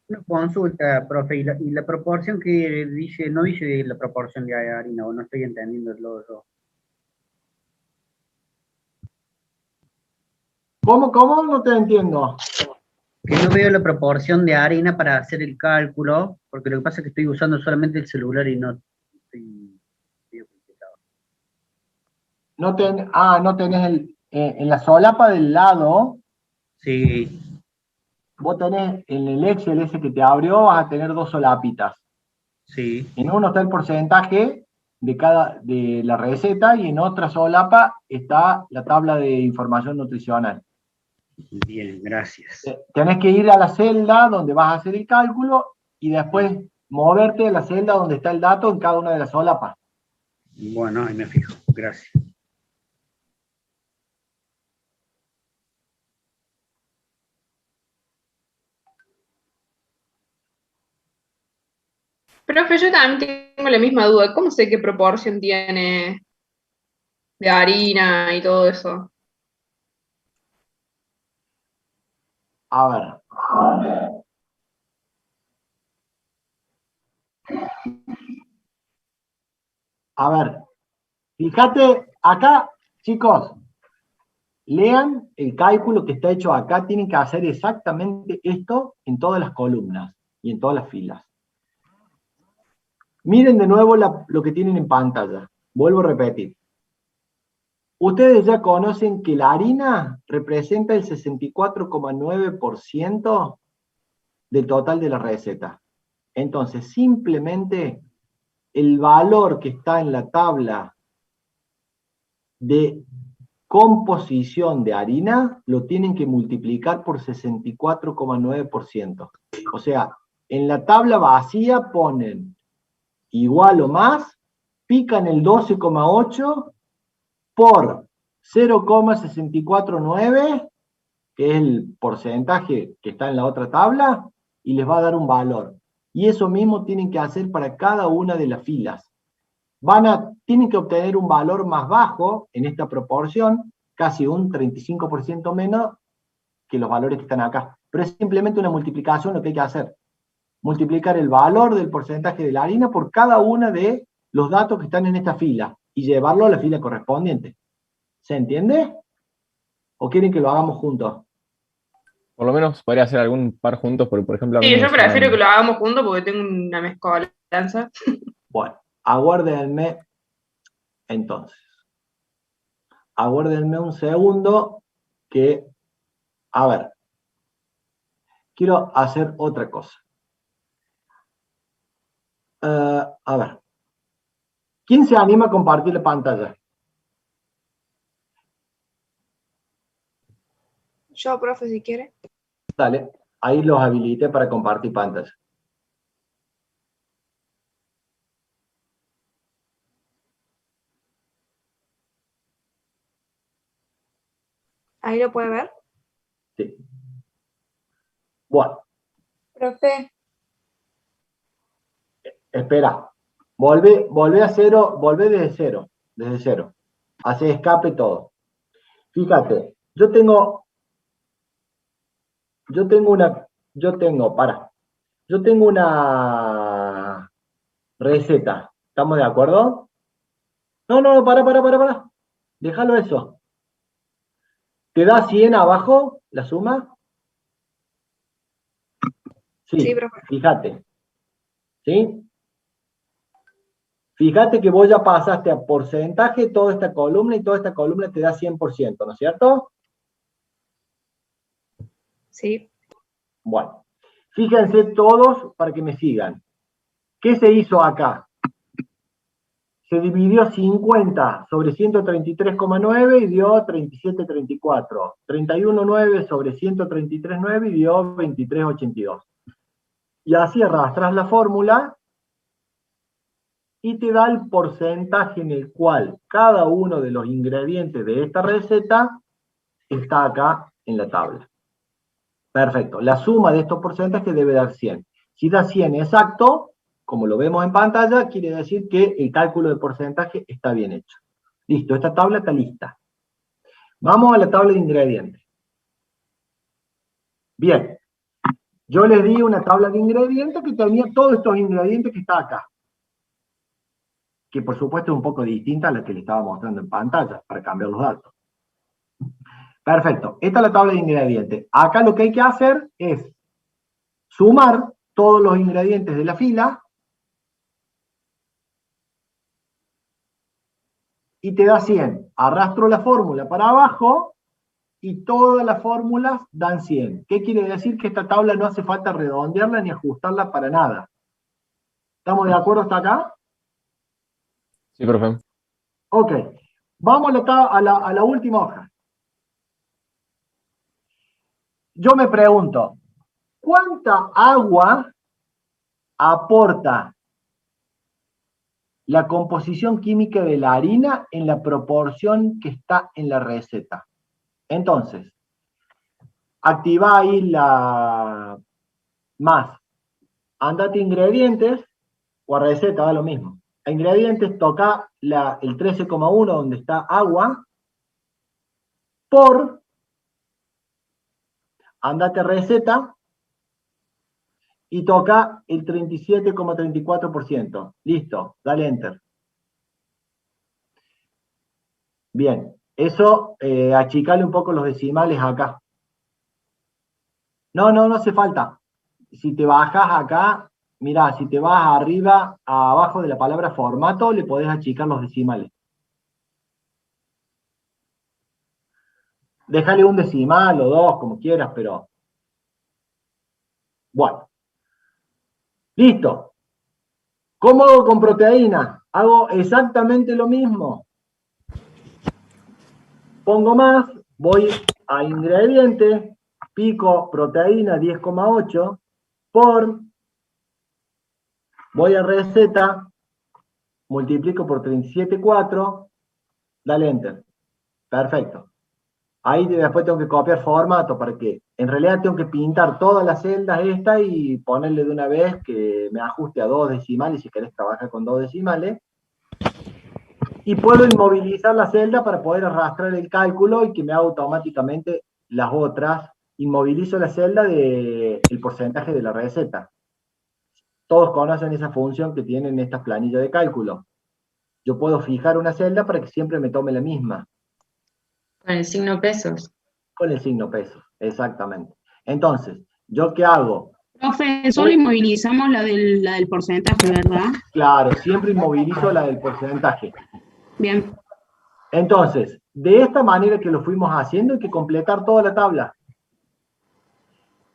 Una consulta, profe, y la proporción que dice, no dice la proporción de harina, o no estoy entendiendo yo. ¿Cómo? No te entiendo. Que no veo la proporción de harina para hacer el cálculo, porque lo que pasa es que estoy usando solamente el celular y no estoy complicado. No tenés en la solapa del lado. Sí. Vos tenés en el Excel ese que te abrió, vas a tener dos solapitas. Sí. En uno está el porcentaje de la receta y en otra solapa está la tabla de información nutricional. Bien, gracias. Tenés que ir a la celda donde vas a hacer el cálculo y después moverte a la celda donde está el dato en cada una de las solapas. Bueno, ahí me fijo. Gracias. Profe, yo también tengo la misma duda. ¿Cómo sé qué proporción tiene de harina y todo eso? A ver. A ver. Fíjate, acá, chicos, lean el cálculo que está hecho acá. Tienen que hacer exactamente esto en todas las columnas y en todas las filas. Miren de nuevo lo que tienen en pantalla. Vuelvo a repetir. Ustedes ya conocen que la harina representa el 64,9% del total de la receta. Entonces, simplemente el valor que está en la tabla de composición de harina lo tienen que multiplicar por 64,9%. O sea, en la tabla vacía ponen igual o más, pican el 12,8 por 0,649, que es el porcentaje que está en la otra tabla, y les va a dar un valor. Y eso mismo tienen que hacer para cada una de las filas. Tienen que obtener un valor más bajo en esta proporción, casi un 35% menos que los valores que están acá. Pero es simplemente una multiplicación lo que hay que hacer. Multiplicar el valor del porcentaje de la harina por cada uno de los datos que están en esta fila y llevarlo a la fila correspondiente. ¿Se entiende? ¿O quieren que lo hagamos juntos? Por lo menos podría hacer algún par juntos, porque por ejemplo... Sí, yo prefiero que lo hagamos juntos porque tengo una mezcolanza. Bueno, aguárdenme entonces. Aguárdenme un segundo que... A ver. Quiero hacer otra cosa. A ver. ¿Quién se anima a compartir la pantalla? Yo, profe, si quiere. Dale, ahí los habilité para compartir pantalla. ¿Ahí lo puede ver? Sí. Bueno. Profe. Espera. Volvé a cero, volvé desde cero. Hace escape todo. Fíjate, yo tengo una receta. ¿Estamos de acuerdo? No, para. Déjalo eso. ¿Te da 100 abajo la suma? Sí, profe. Fíjate. ¿Sí? Fíjate que vos ya pasaste a porcentaje toda esta columna y toda esta columna te da 100%, ¿no es cierto? Sí. Bueno, fíjense todos para que me sigan. ¿Qué se hizo acá? Se dividió 50 sobre 133,9 y dio 37,34. 31,9 sobre 133,9 y dio 23,82. Y así arrastras la fórmula y te da el porcentaje en el cual cada uno de los ingredientes de esta receta está acá en la tabla. Perfecto. La suma de estos porcentajes debe dar 100. Si da 100 exacto, como lo vemos en pantalla, quiere decir que el cálculo de porcentaje está bien hecho. Listo, esta tabla está lista. Vamos a la tabla de ingredientes. Bien. Yo les di una tabla de ingredientes que tenía todos estos ingredientes que está acá. Que por supuesto es un poco distinta a la que le estaba mostrando en pantalla, para cambiar los datos. Perfecto, esta es la tabla de ingredientes. Acá lo que hay que hacer es sumar todos los ingredientes de la fila y te da 100. Arrastro la fórmula para abajo y todas las fórmulas dan 100. ¿Qué quiere decir? Que esta tabla no hace falta redondearla ni ajustarla para nada. ¿Estamos de acuerdo hasta acá? Sí, profe. Ok, vamos a la última hoja. Yo me pregunto, ¿cuánta agua aporta la composición química de la harina en la proporción que está en la receta? Entonces, activa ahí la más. Andate a ingredientes o a receta, da lo mismo. A ingredientes toca el 13,1 donde está agua por, andate a receta y toca el 37,34%. Listo, dale enter. Bien, eso achicale un poco los decimales acá. No hace falta. Si te bajas acá, mirá, si te vas arriba, abajo de la palabra formato, le podés achicar los decimales. Déjale un decimal o dos, como quieras, pero... Bueno. Listo. ¿Cómo hago con proteína? Hago exactamente lo mismo. Pongo más, voy a ingredientes, pico proteína 10,8 por, voy a receta, multiplico por 37,4, dale enter. Perfecto. Ahí después tengo que copiar formato para que, en realidad tengo que pintar todas las celdas esta y ponerle de una vez que me ajuste a 2 decimales, si querés trabajar con 2 decimales. Y puedo inmovilizar la celda para poder arrastrar el cálculo y que me haga automáticamente las otras. Inmovilizo la celda del porcentaje de la receta. Todos conocen esa función que tienen estas planillas de cálculo. Yo puedo fijar una celda para que siempre me tome la misma. Con el signo pesos. Con el signo pesos, exactamente. Entonces, ¿yo qué hago? Profe, solo inmovilizamos la del porcentaje, ¿verdad? Claro, siempre inmovilizo la del porcentaje. Bien. Entonces, de esta manera que lo fuimos haciendo, hay que completar toda la tabla.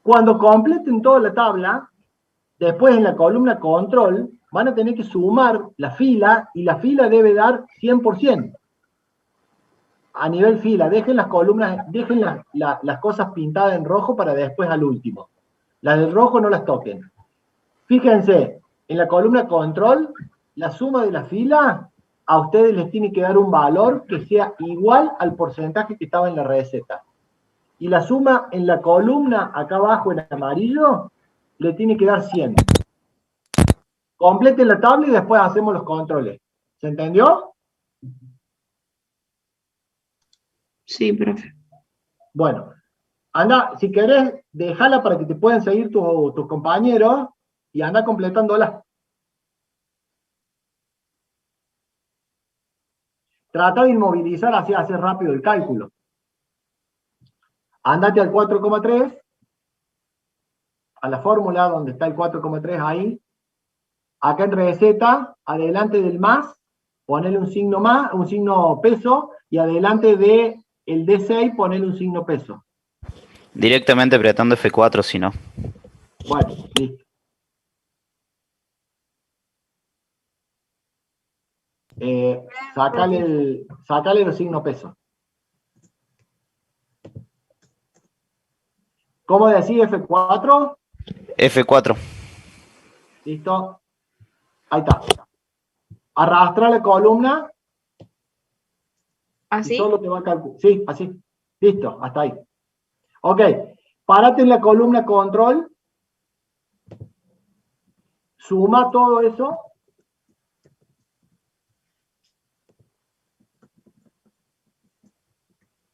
Cuando completen toda la tabla, después en la columna control, van a tener que sumar la fila, y la fila debe dar 100%. A nivel fila, dejen las columnas, dejen las cosas pintadas en rojo para después al último. Las del rojo no las toquen. Fíjense, en la columna control, la suma de la fila, a ustedes les tiene que dar un valor que sea igual al porcentaje que estaba en la receta. Y la suma en la columna, acá abajo en amarillo, le tiene que dar 100. Completen la tabla y después hacemos los controles. ¿Se entendió? Sí, profe. Bueno, anda, si querés, déjala para que te puedan seguir tus compañeros y anda completándola. Trata de inmovilizar, así hace rápido el cálculo. Andate al 4,3, a la fórmula donde está el 4,3 ahí. Acá en receta, adelante del más, ponele un signo más, un signo peso, y adelante de el D6 ponele un signo peso. Directamente apretando F4, si no. Bueno, listo. Sacale los signos peso. ¿Cómo decís F4? F4. Listo. Ahí está. Arrastra la columna. ¿Así? Y solo te va a calcular. Sí, así. Listo, hasta ahí. Ok. Párate en la columna control. Suma todo eso.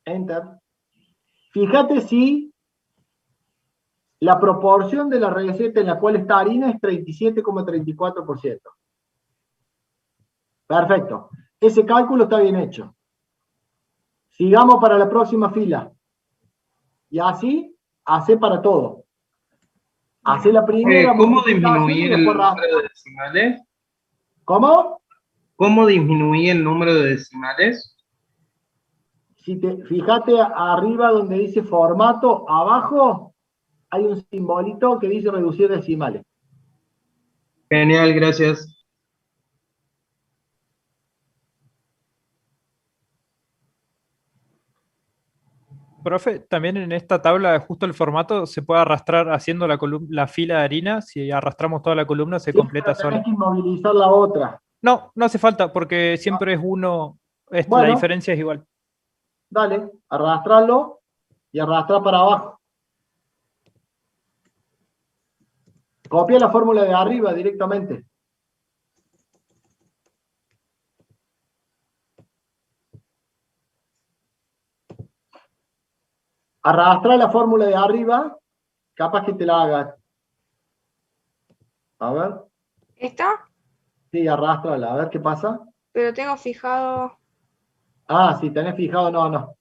Enter. Fíjate si la proporción de la receta en la cual está harina es 37,34%. Perfecto. Ese cálculo está bien hecho. Sigamos para la próxima fila. Y así, hace para todo. Hace la primera. ¿Cómo disminuir el número de decimales? ¿Cómo? ¿Cómo disminuir el número de decimales? Fíjate arriba donde dice formato, abajo hay un simbolito que dice reducir decimales. Genial, gracias. Profe, también en esta tabla, justo el formato, se puede arrastrar haciendo la fila de harina. Si arrastramos toda la columna, se completa sola. Tenés que inmovilizar la otra. No, no hace falta, porque siempre es uno, la Bueno. diferencia es igual. Dale, arrastralo y arrastra para abajo. Copia la fórmula de arriba directamente. Arrastra la fórmula de arriba, capaz que te la hagas. A ver. ¿Esta? Sí, arrástrala, a ver qué pasa. Pero tengo fijado... Ah, si tenés fijado, no.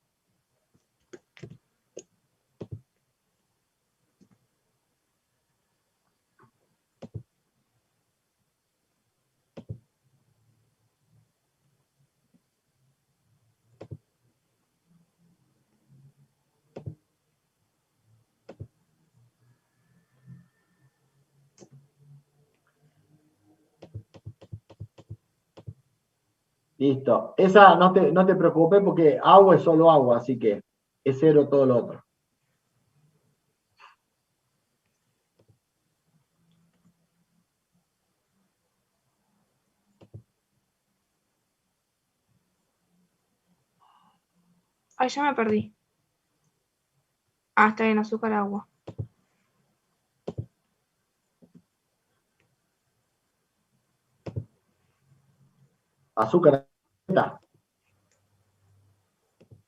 Listo. Esa no te preocupes porque agua es solo agua, así que es cero todo lo otro. Ay, ya me perdí. Ah, está en azúcar, agua. Azúcar. Está.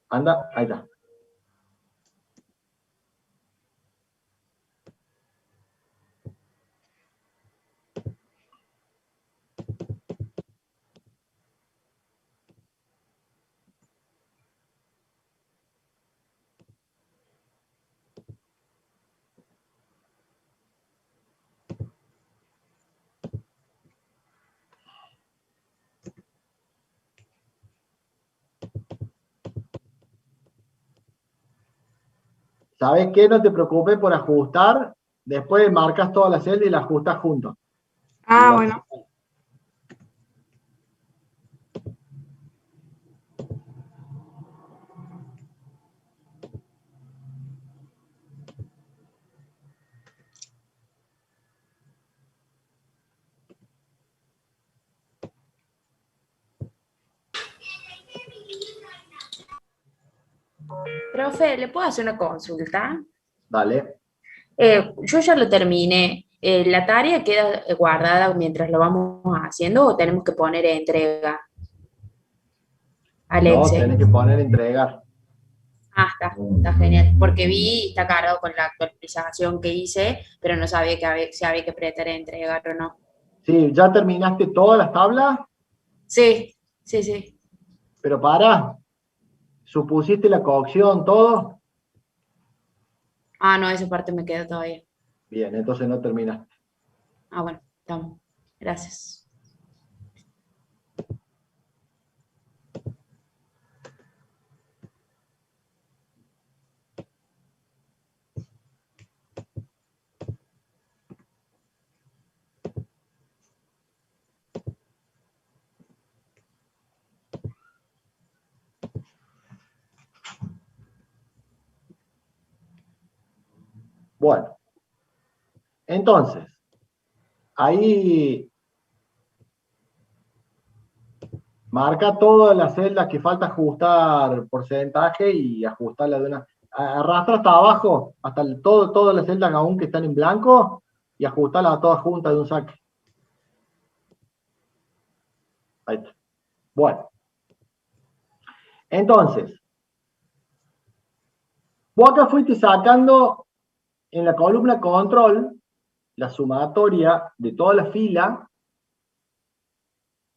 Anda, ahí está. ¿Sabes qué? No te preocupes por ajustar. Después marcas toda la celda y la ajustas juntos. Ah, bueno. Profe, ¿le puedo hacer una consulta? Dale. Yo ya lo terminé. ¿La tarea queda guardada mientras lo vamos haciendo o tenemos que poner entrega al No, Excel? tenés que poner entregar. Ah, está genial. Porque está cargado con la actualización que hice, pero no sabía si había que apretar entregar o no. Sí, ¿ya terminaste todas las tablas? Sí. Pero pará, ¿supusiste la cocción, todo? Ah, no, esa parte me queda todavía. Bien, entonces no terminaste. Ah, bueno, estamos. Gracias. Bueno, entonces, ahí marca todas las celdas que falta ajustar porcentaje y ajustarla de una. Arrastra hasta abajo, hasta todas las celdas aún que están en blanco y ajustarlas todas juntas de un saque. Ahí está. Bueno. Entonces, vos acá fuiste sacando en la columna control la sumatoria de toda la fila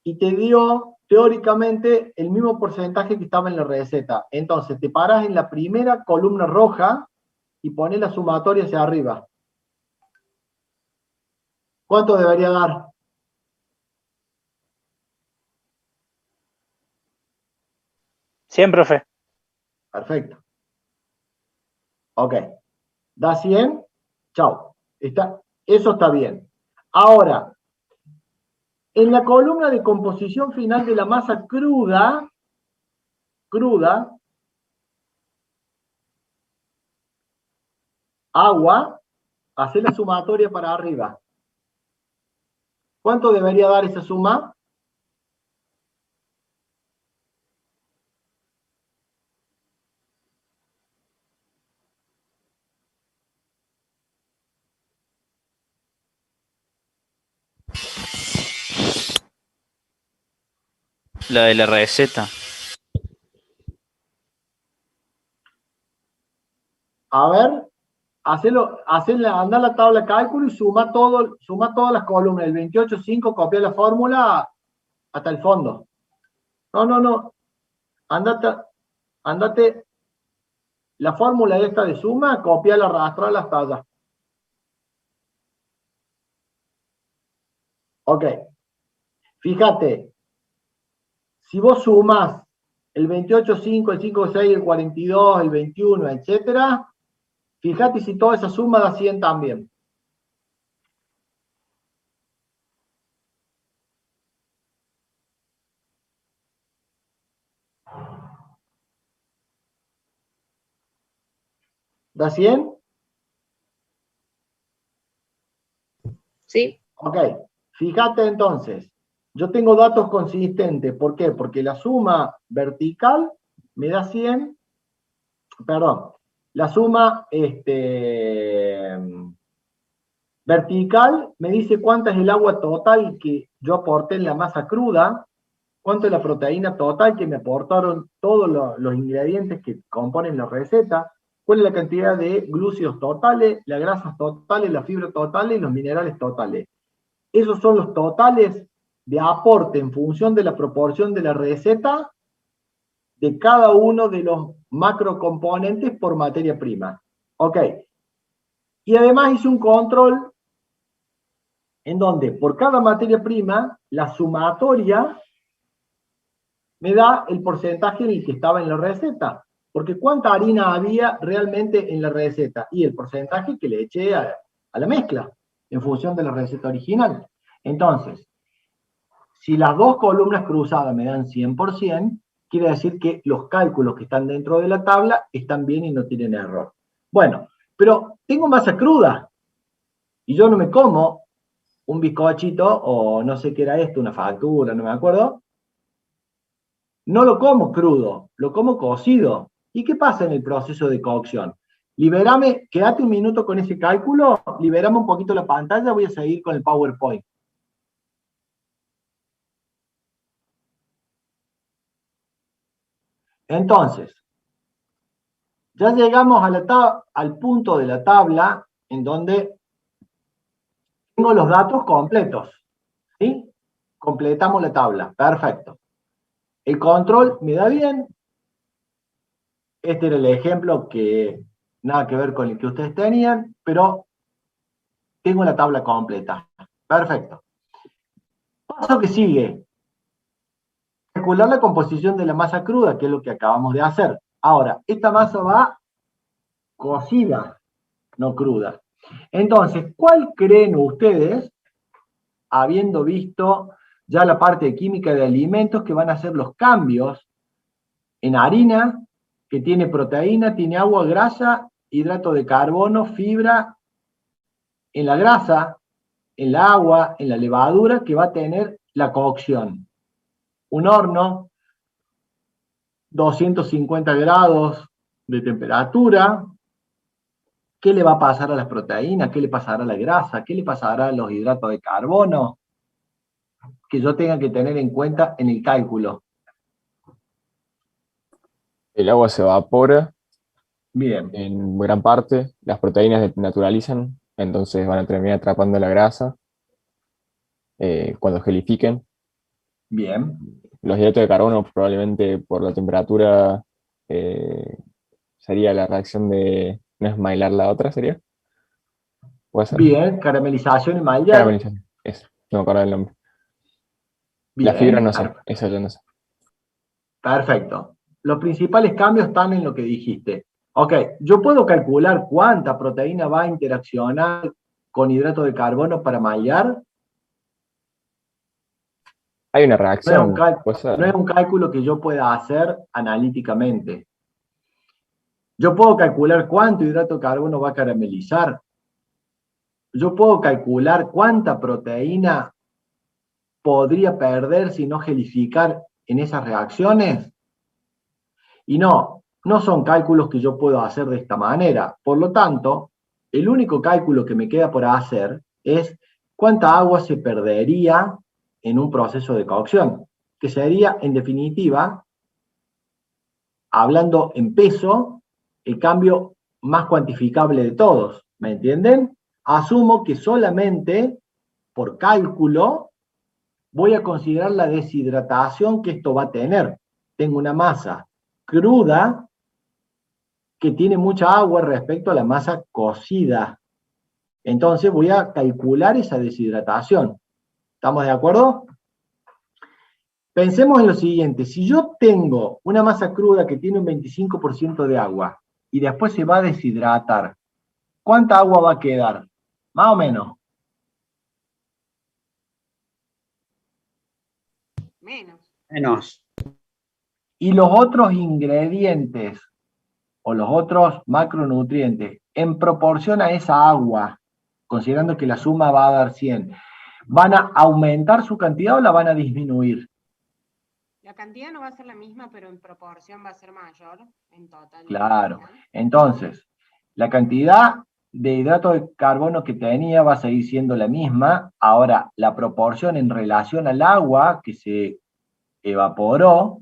y te dio teóricamente el mismo porcentaje que estaba en la receta. Entonces te paras en la primera columna roja y pones la sumatoria hacia arriba. ¿Cuánto debería dar? ¿100, profe? Perfecto. Ok. Da 100. Chao. Eso está bien. Ahora, en la columna de composición final de la masa cruda, agua, hace la sumatoria para arriba. ¿Cuánto debería dar esa suma? La de la receta. A ver, anda la tabla de cálculo y suma todas las columnas. El 28.5, copia la fórmula hasta el fondo. No. Andate. La fórmula esta de suma, copiala, arrastrala hasta allá. Ok. Fíjate, si vos sumas el 28.5, el 5.6, el 42, el 21, etcétera, fíjate si toda esa suma da 100 también. ¿Da 100? Sí. Ok. Fíjate entonces, yo tengo datos consistentes. ¿Por qué? Porque la suma vertical me da 100, perdón, la suma vertical me dice cuánta es el agua total que yo aporté en la masa cruda, cuánto es la proteína total que me aportaron todos los ingredientes que componen la receta, cuál es la cantidad de glúcidos totales, las grasas totales, las fibras totales y los minerales totales. Esos son los totales de aporte en función de la proporción de la receta de cada uno de los macrocomponentes por materia prima. Ok. Y además hice un control en donde por cada materia prima la sumatoria me da el porcentaje en el que estaba en la receta. Porque ¿cuánta harina había realmente en la receta? Y el porcentaje que le eché a la mezcla, en función de la receta original. Entonces, si las dos columnas cruzadas me dan 100%, quiere decir que los cálculos que están dentro de la tabla están bien y no tienen error. Bueno, pero tengo masa cruda, y yo no me como un bizcochito, o no sé qué era esto, una factura, no me acuerdo. No lo como crudo, lo como cocido. ¿Y qué pasa en el proceso de cocción? Liberame, quédate un minuto con ese cálculo, liberame un poquito la pantalla, voy a seguir con el PowerPoint. Entonces, ya llegamos al punto de la tabla en donde tengo los datos completos. ¿Sí? Completamos la tabla. Perfecto. El control me da bien. Este era el ejemplo que nada que ver con el que ustedes tenían, pero tengo la tabla completa. Perfecto. Paso que sigue. Calcular la composición de la masa cruda, que es lo que acabamos de hacer. Ahora, esta masa va cocida, no cruda. Entonces, ¿cuál creen ustedes, habiendo visto ya la parte de química de alimentos, que van a ser los cambios en harina, que tiene proteína, tiene agua, grasa, hidrato de carbono, fibra, en la grasa, en el agua, en la levadura, que va a tener la cocción? Un horno, 250 grados de temperatura. ¿Qué le va a pasar a las proteínas? ¿Qué le pasará a la grasa? ¿Qué le pasará a los hidratos de carbono? Que yo tenga que tener en cuenta en el cálculo. El agua se evapora. Bien. En gran parte. Las proteínas desnaturalizan, entonces van a terminar atrapando la grasa cuando gelifiquen. Bien. Los hidratos de carbono, probablemente por la temperatura, sería la reacción de no esmailar la otra, ¿sería? ¿Puede ser? Bien, caramelización y mallar. Caramelización, eso, no me acuerdo el nombre. Bien, La fibra no sé, eso yo no sé. Perfecto. Los principales cambios están en lo que dijiste. Ok, yo puedo calcular cuánta proteína va a interaccionar con hidrato de carbono para mallar. Hay una reacción. No es un cálculo que yo pueda hacer analíticamente. Yo puedo calcular cuánto hidrato de carbono va a caramelizar. Yo puedo calcular cuánta proteína podría perder si no gelificar en esas reacciones. Y no son cálculos que yo puedo hacer de esta manera. Por lo tanto, el único cálculo que me queda por hacer es cuánta agua se perdería en un proceso de cocción, que sería, en definitiva, hablando en peso, el cambio más cuantificable de todos. ¿Me entienden? Asumo que solamente por cálculo voy a considerar la deshidratación que esto va a tener. Tengo una masa cruda que tiene mucha agua respecto a la masa cocida. Entonces voy a calcular esa deshidratación. ¿Estamos de acuerdo? Pensemos en lo siguiente. Si yo tengo una masa cruda que tiene un 25% de agua y después se va a deshidratar, ¿cuánta agua va a quedar? Más o menos. Menos. Y los otros ingredientes o los otros macronutrientes en proporción a esa agua, considerando que la suma va a dar 100, ¿van a aumentar su cantidad o la van a disminuir? La cantidad no va a ser la misma, pero en proporción va a ser mayor en total. Claro. Entonces, la cantidad de hidrato de carbono que tenía va a seguir siendo la misma. Ahora, la proporción en relación al agua que se evaporó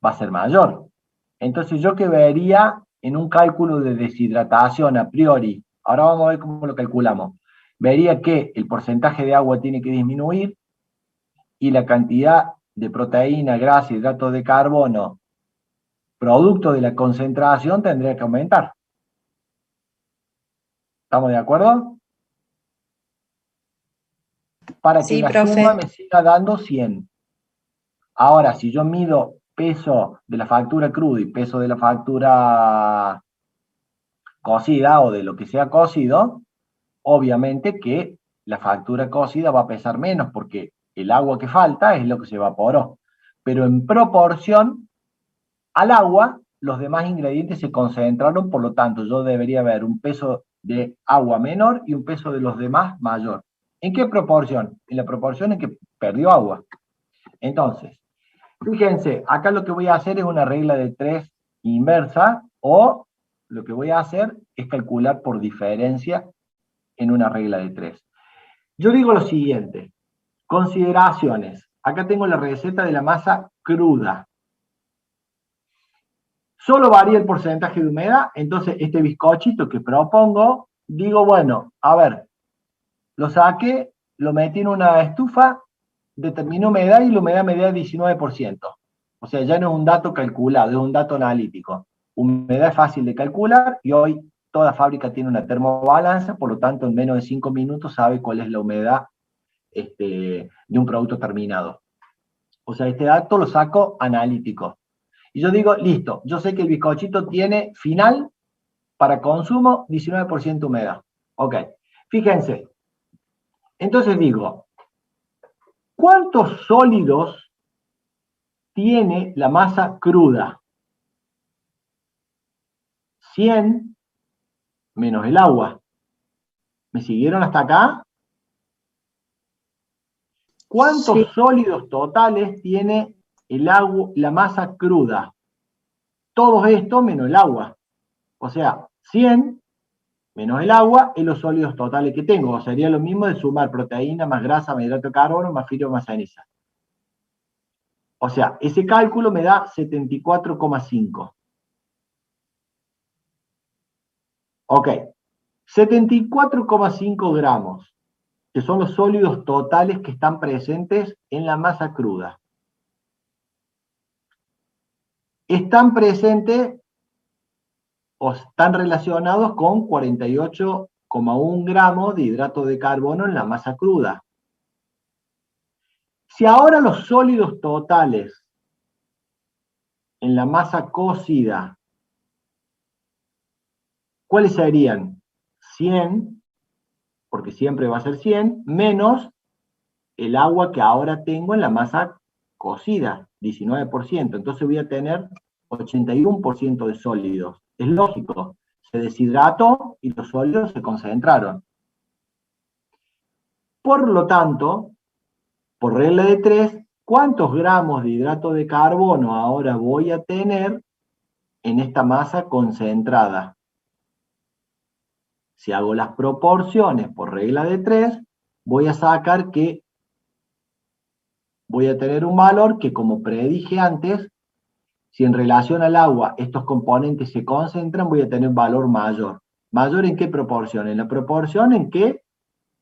va a ser mayor. Entonces, ¿yo qué vería en un cálculo de deshidratación a priori? Ahora vamos a ver cómo lo calculamos. Vería que el porcentaje de agua tiene que disminuir y la cantidad de proteína, grasa, hidratos de carbono, producto de la concentración, tendría que aumentar. ¿Estamos de acuerdo? Para que la suma me siga dando 100. Ahora, si yo mido peso de la factura cruda y peso de la factura cocida o de lo que sea cocido, obviamente que la factura cocida va a pesar menos porque el agua que falta es lo que se evaporó. Pero en proporción al agua, los demás ingredientes se concentraron, por lo tanto, yo debería ver un peso de agua menor y un peso de los demás mayor. ¿En qué proporción? En la proporción en que perdió agua. Entonces, fíjense, acá lo que voy a hacer es una regla de 3 inversa, o lo que voy a hacer es calcular por diferencia en una regla de 3. Yo digo lo siguiente, consideraciones. Acá tengo la receta de la masa cruda. Solo varía el porcentaje de humedad, entonces este bizcochito que propongo, digo, bueno, a ver, lo saqué, lo metí en una estufa determiné humedad y la humedad me da 19%. O sea, ya no es un dato calculado, es un dato analítico. Humedad es fácil de calcular y hoy toda fábrica tiene una termobalanza, por lo tanto en menos de 5 minutos sabe cuál es la humedad de un producto terminado. O sea, este dato lo saco analítico. Y yo digo, listo, yo sé que el bizcochito tiene final para consumo 19% humedad. Ok, fíjense. Entonces digo, ¿cuántos sólidos tiene la masa cruda? 100 menos el agua. ¿Me siguieron hasta acá? ¿Cuántos sólidos totales tiene el agua, la masa cruda? Todo esto menos el agua. O sea, 100 menos el agua es los sólidos totales que tengo. O sería lo mismo de sumar proteína más grasa más hidrato de carbono más fibra más ceniza. O sea, ese cálculo me da 74,5. Ok, 74,5 gramos, que son los sólidos totales que están presentes en la masa cruda. Están presentes o están relacionados con 48,1 gramos de hidrato de carbono en la masa cruda. Si ahora los sólidos totales en la masa cocida, ¿cuáles serían? 100, porque siempre va a ser 100, menos el agua que ahora tengo en la masa cocida, 19%. Entonces voy a tener 81% de sólidos. Es lógico, se deshidrató y los sólidos se concentraron. Por lo tanto, por regla de 3, ¿cuántos gramos de hidrato de carbono ahora voy a tener en esta masa concentrada? Si hago las proporciones por regla de 3, voy a sacar que voy a tener un valor que, como predije antes, si en relación al agua estos componentes se concentran, voy a tener un valor mayor. ¿Mayor en qué proporción? En la proporción en que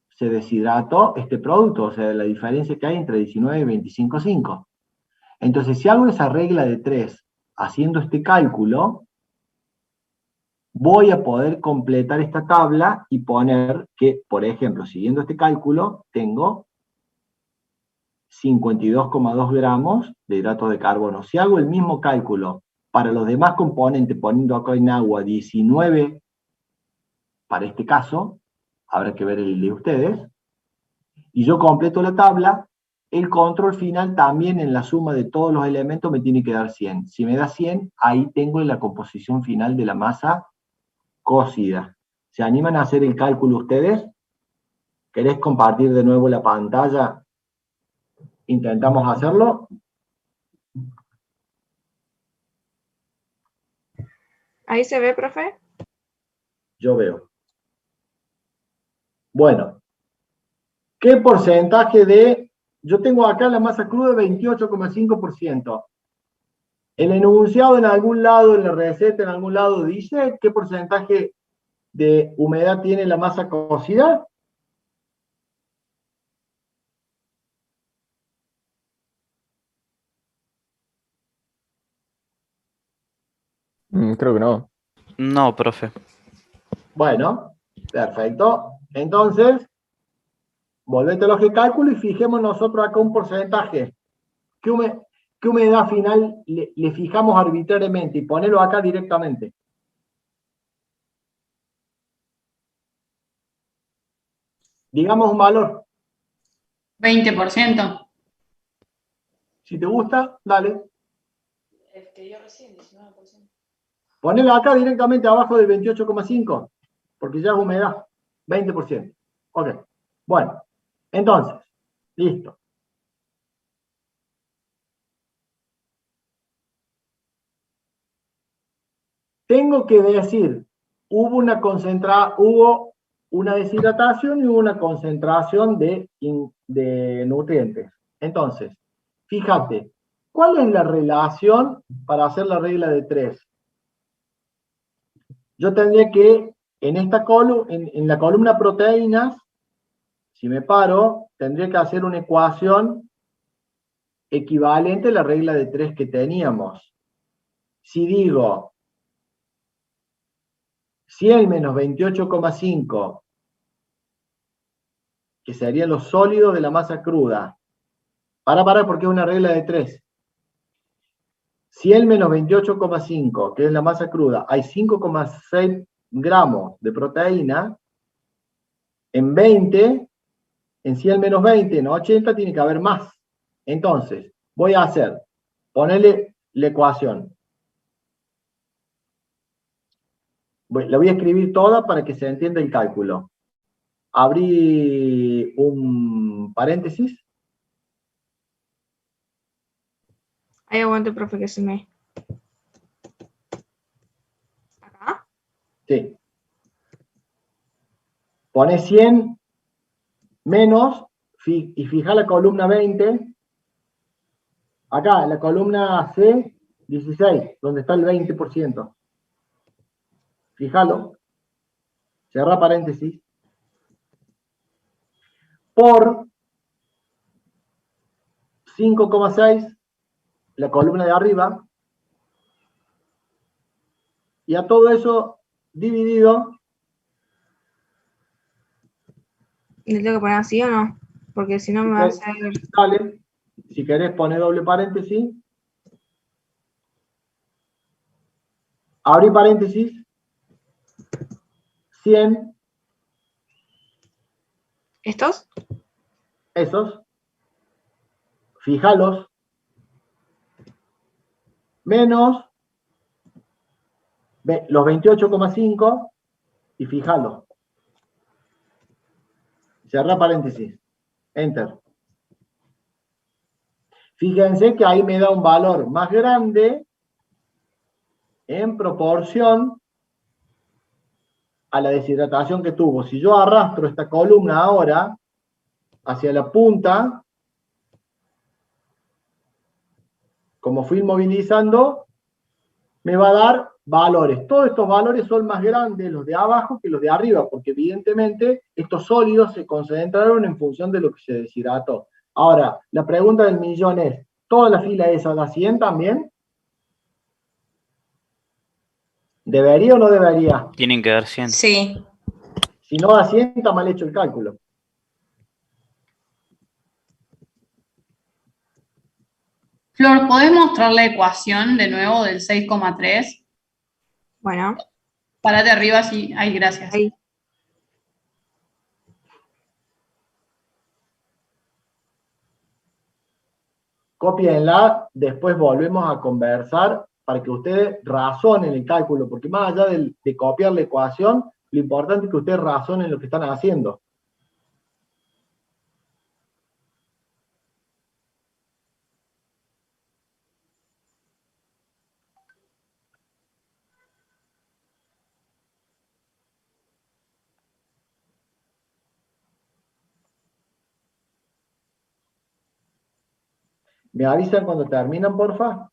se deshidrató este producto, o sea, la diferencia que hay entre 19 y 25,5. Entonces, si hago esa regla de 3 haciendo este cálculo, voy a poder completar esta tabla y poner que, por ejemplo, siguiendo este cálculo, tengo 52,2 gramos de hidratos de carbono. Si hago el mismo cálculo para los demás componentes, poniendo acá en agua 19, para este caso, habrá que ver el de ustedes, y yo completo la tabla, el control final también en la suma de todos los elementos me tiene que dar 100. Si me da 100, ahí tengo la composición final de la masa cocida. ¿Se animan a hacer el cálculo ustedes? ¿Querés compartir de nuevo la pantalla? ¿Intentamos hacerlo? ¿Ahí se ve, profe? Yo veo. Bueno, ¿qué porcentaje de... Yo tengo acá la masa cruda 28,5%. El enunciado en algún lado, en la receta, en algún lado dice qué porcentaje de humedad tiene la masa cocida. Creo que no. No, profe. Bueno, perfecto. Entonces, volvete a los que cálculo y fijemos nosotros acá un porcentaje. ¿Qué humedad final le fijamos arbitrariamente? Y ponelo acá directamente. Digamos un valor. 20%. Si te gusta, dale. El que dio recién, 19%. Ponelo acá directamente abajo del 28,5, porque ya es humedad. 20%. Ok. Bueno, entonces, listo. Tengo que decir, hubo una deshidratación y hubo una concentración de nutrientes. Entonces, fíjate, ¿cuál es la relación para hacer la regla de 3? Yo tendría que, en la columna proteínas, si me paro, tendría que hacer una ecuación equivalente a la regla de 3 que teníamos. Si digo 100 menos 28,5, que serían los sólidos de la masa cruda. Para, porque es una regla de 3. 100 menos 28,5, que es la masa cruda, hay 5,6 gramos de proteína. En 20, en 100 menos 20, en 80 tiene que haber más. Entonces, voy a ponerle la ecuación. La voy a escribir toda para que se entienda el cálculo. Abrí un paréntesis. Ahí aguante, profe, que se me... Sí. Pone 100 menos, y fija la columna 20. Acá, en la columna C, 16, donde está el 20%. Fíjalo. Cierra paréntesis. Por 5,6, la columna de arriba. Y a todo eso dividido. ¿Le tengo que poner así o no? Porque si no me va a hacer... Dale. Si querés poner doble paréntesis. Abrí paréntesis. 100. ¿Estos? Esos. Fíjalos. Menos los 28,5 y fíjalo. Cerra paréntesis. Enter. Fíjense que ahí me da un valor más grande en proporción a la deshidratación que tuvo. Si yo arrastro esta columna ahora hacia la punta, como fui movilizando, me va a dar valores. Todos estos valores son más grandes los de abajo que los de arriba, porque evidentemente estos sólidos se concentraron en función de lo que se deshidrató. Ahora, la pregunta del millón es, ¿toda la fila esa da 100 también? ¿Debería o no debería? Tienen que dar 100. Sí. Si no da 100, está mal hecho el cálculo. Flor, ¿podés mostrar la ecuación de nuevo del 6,3? Bueno. Párate arriba, sí. Ay, gracias. Ahí. Cópienla, después volvemos a conversar para que ustedes razonen el cálculo, porque más allá de copiar la ecuación, lo importante es que ustedes razonen lo que están haciendo. ¿Me avisan cuando terminan, porfa?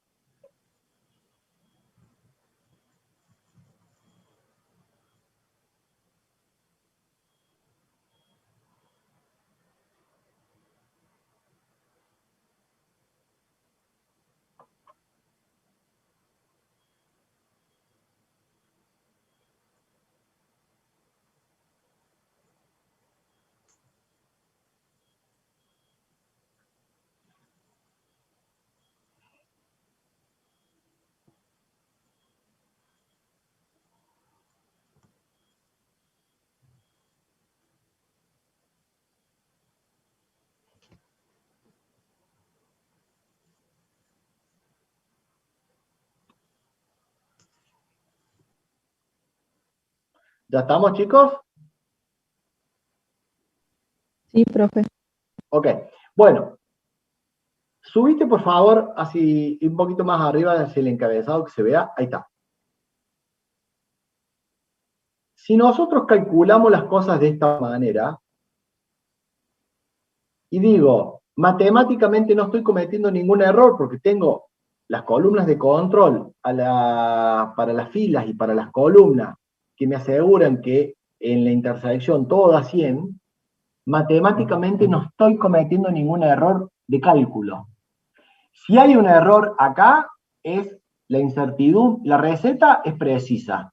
¿Ya estamos, chicos? Sí, profe. Ok. Bueno. Subiste, por favor, así un poquito más arriba hacia el encabezado que se vea. Ahí está. Si nosotros calculamos las cosas de esta manera, y digo, matemáticamente no estoy cometiendo ningún error porque tengo las columnas de control para las filas y para las columnas que me aseguran que en la intersección todo da 100, matemáticamente no estoy cometiendo ningún error de cálculo. Si hay un error acá, es la incertidumbre, la receta es precisa.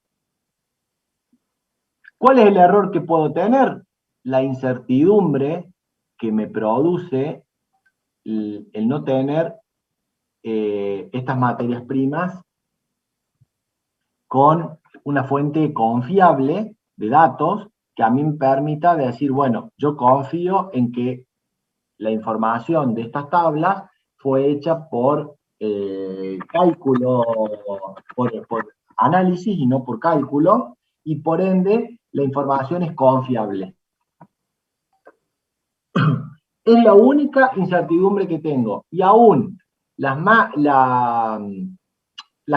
¿Cuál es el error que puedo tener? La incertidumbre que me produce el no tener estas materias primas con una fuente confiable de datos que a mí me permita decir, bueno, yo confío en que la información de estas tablas fue hecha por cálculo, por análisis y no por cálculo, y por ende la información es confiable. Es la única incertidumbre que tengo. Y aún las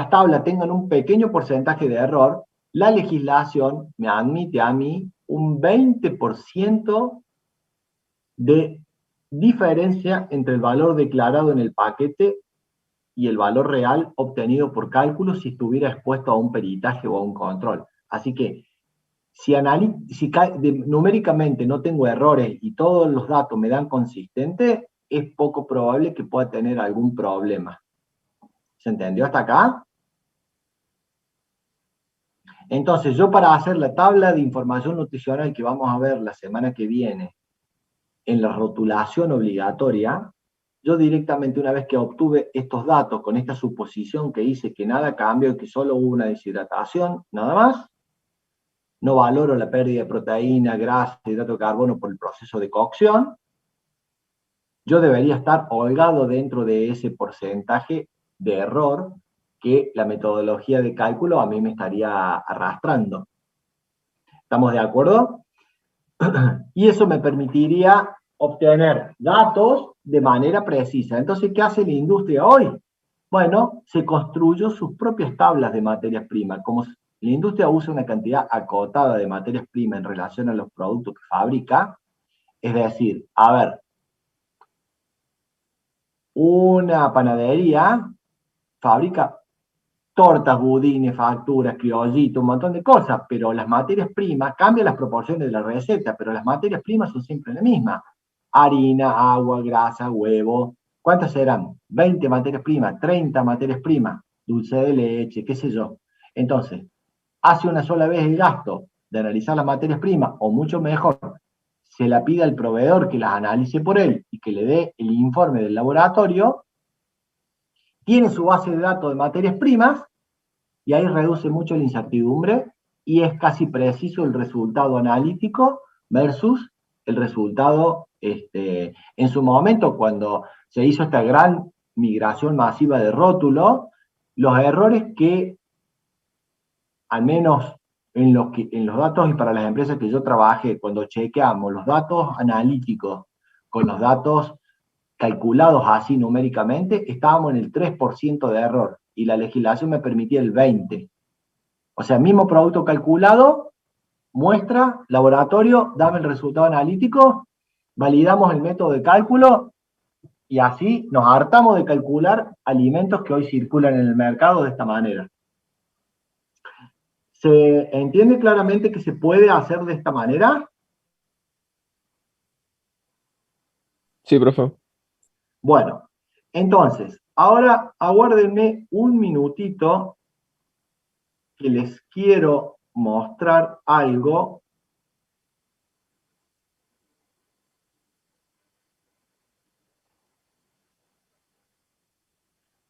tablas tengan un pequeño porcentaje de error, la legislación me admite a mí un 20% de diferencia entre el valor declarado en el paquete y el valor real obtenido por cálculo si estuviera expuesto a un peritaje o a un control. Así que si numéricamente no tengo errores y todos los datos me dan consistente, es poco probable que pueda tener algún problema. ¿Se entendió hasta acá? Entonces, yo para hacer la tabla de información nutricional que vamos a ver la semana que viene en la rotulación obligatoria, yo directamente una vez que obtuve estos datos con esta suposición que hice que nada cambió y que solo hubo una deshidratación, nada más, no valoro la pérdida de proteína, grasa, hidrato de carbono por el proceso de cocción, yo debería estar holgado dentro de ese porcentaje de error que la metodología de cálculo a mí me estaría arrastrando. ¿Estamos de acuerdo? Y eso me permitiría obtener datos de manera precisa. Entonces, ¿qué hace la industria hoy? Bueno, se construyó sus propias tablas de materias primas. Como la industria usa una cantidad acotada de materias primas en relación a los productos que fabrica, es decir, a ver, una panadería fabrica tortas, budines, facturas, criollitos, un montón de cosas, pero las materias primas, cambian las proporciones de la receta, pero las materias primas son siempre las mismas. Harina, agua, grasa, huevo. ¿Cuántas serán? 20 materias primas, 30 materias primas, dulce de leche, qué sé yo. Entonces, hace una sola vez el gasto de analizar las materias primas, o mucho mejor, se la pide al proveedor que las analice por él y que le dé el informe del laboratorio, tiene su base de datos de materias primas, y ahí reduce mucho la incertidumbre, y es casi preciso el resultado analítico versus el resultado, en su momento, cuando se hizo esta gran migración masiva de rótulo, los errores que, al menos en los datos y para las empresas que yo trabajé, cuando chequeamos los datos analíticos con los datos calculados así numéricamente, estábamos en el 3% de error, y la legislación me permitía el 20%. O sea, mismo producto calculado, muestra, laboratorio, dame el resultado analítico, validamos el método de cálculo, y así nos hartamos de calcular alimentos que hoy circulan en el mercado de esta manera. ¿Se entiende claramente que se puede hacer de esta manera? Sí, profe. Bueno, entonces, ahora aguárdenme un minutito que les quiero mostrar algo.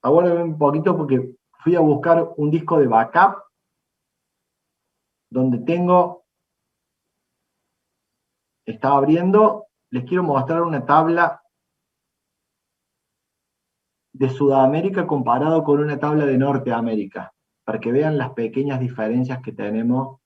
Aguárdenme un poquito porque fui a buscar un disco de backup donde estaba abriendo, les quiero mostrar una tabla de Sudamérica comparado con una tabla de Norteamérica, para que vean las pequeñas diferencias que tenemos.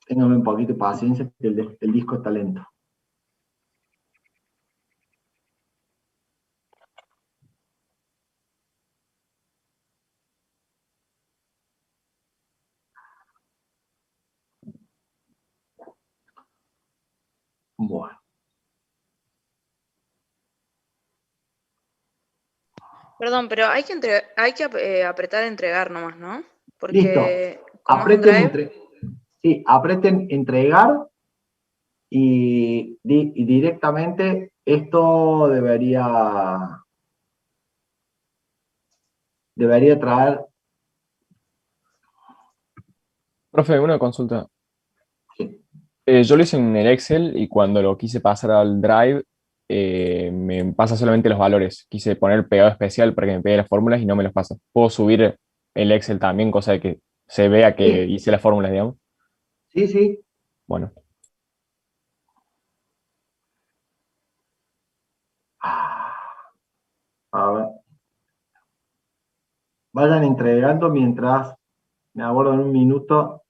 Ténganme un poquito de paciencia, que el disco está lento. Bueno. Perdón, pero hay que apretar entregar nomás, ¿no? Listo. Porque como es un Apreten, drive, sí, apreten entregar y directamente esto debería traer. Profe, una consulta. Sí. Yo lo hice en el Excel y cuando lo quise pasar al Drive, me pasa solamente los valores. Quise poner el pegado especial para que me pegue las fórmulas y no me los pasa. Puedo subir el Excel también, cosa de que se vea que Sí. hice las fórmulas, digamos. Sí, sí. Bueno, A ver. Vayan entregando mientras me aguardan un minuto.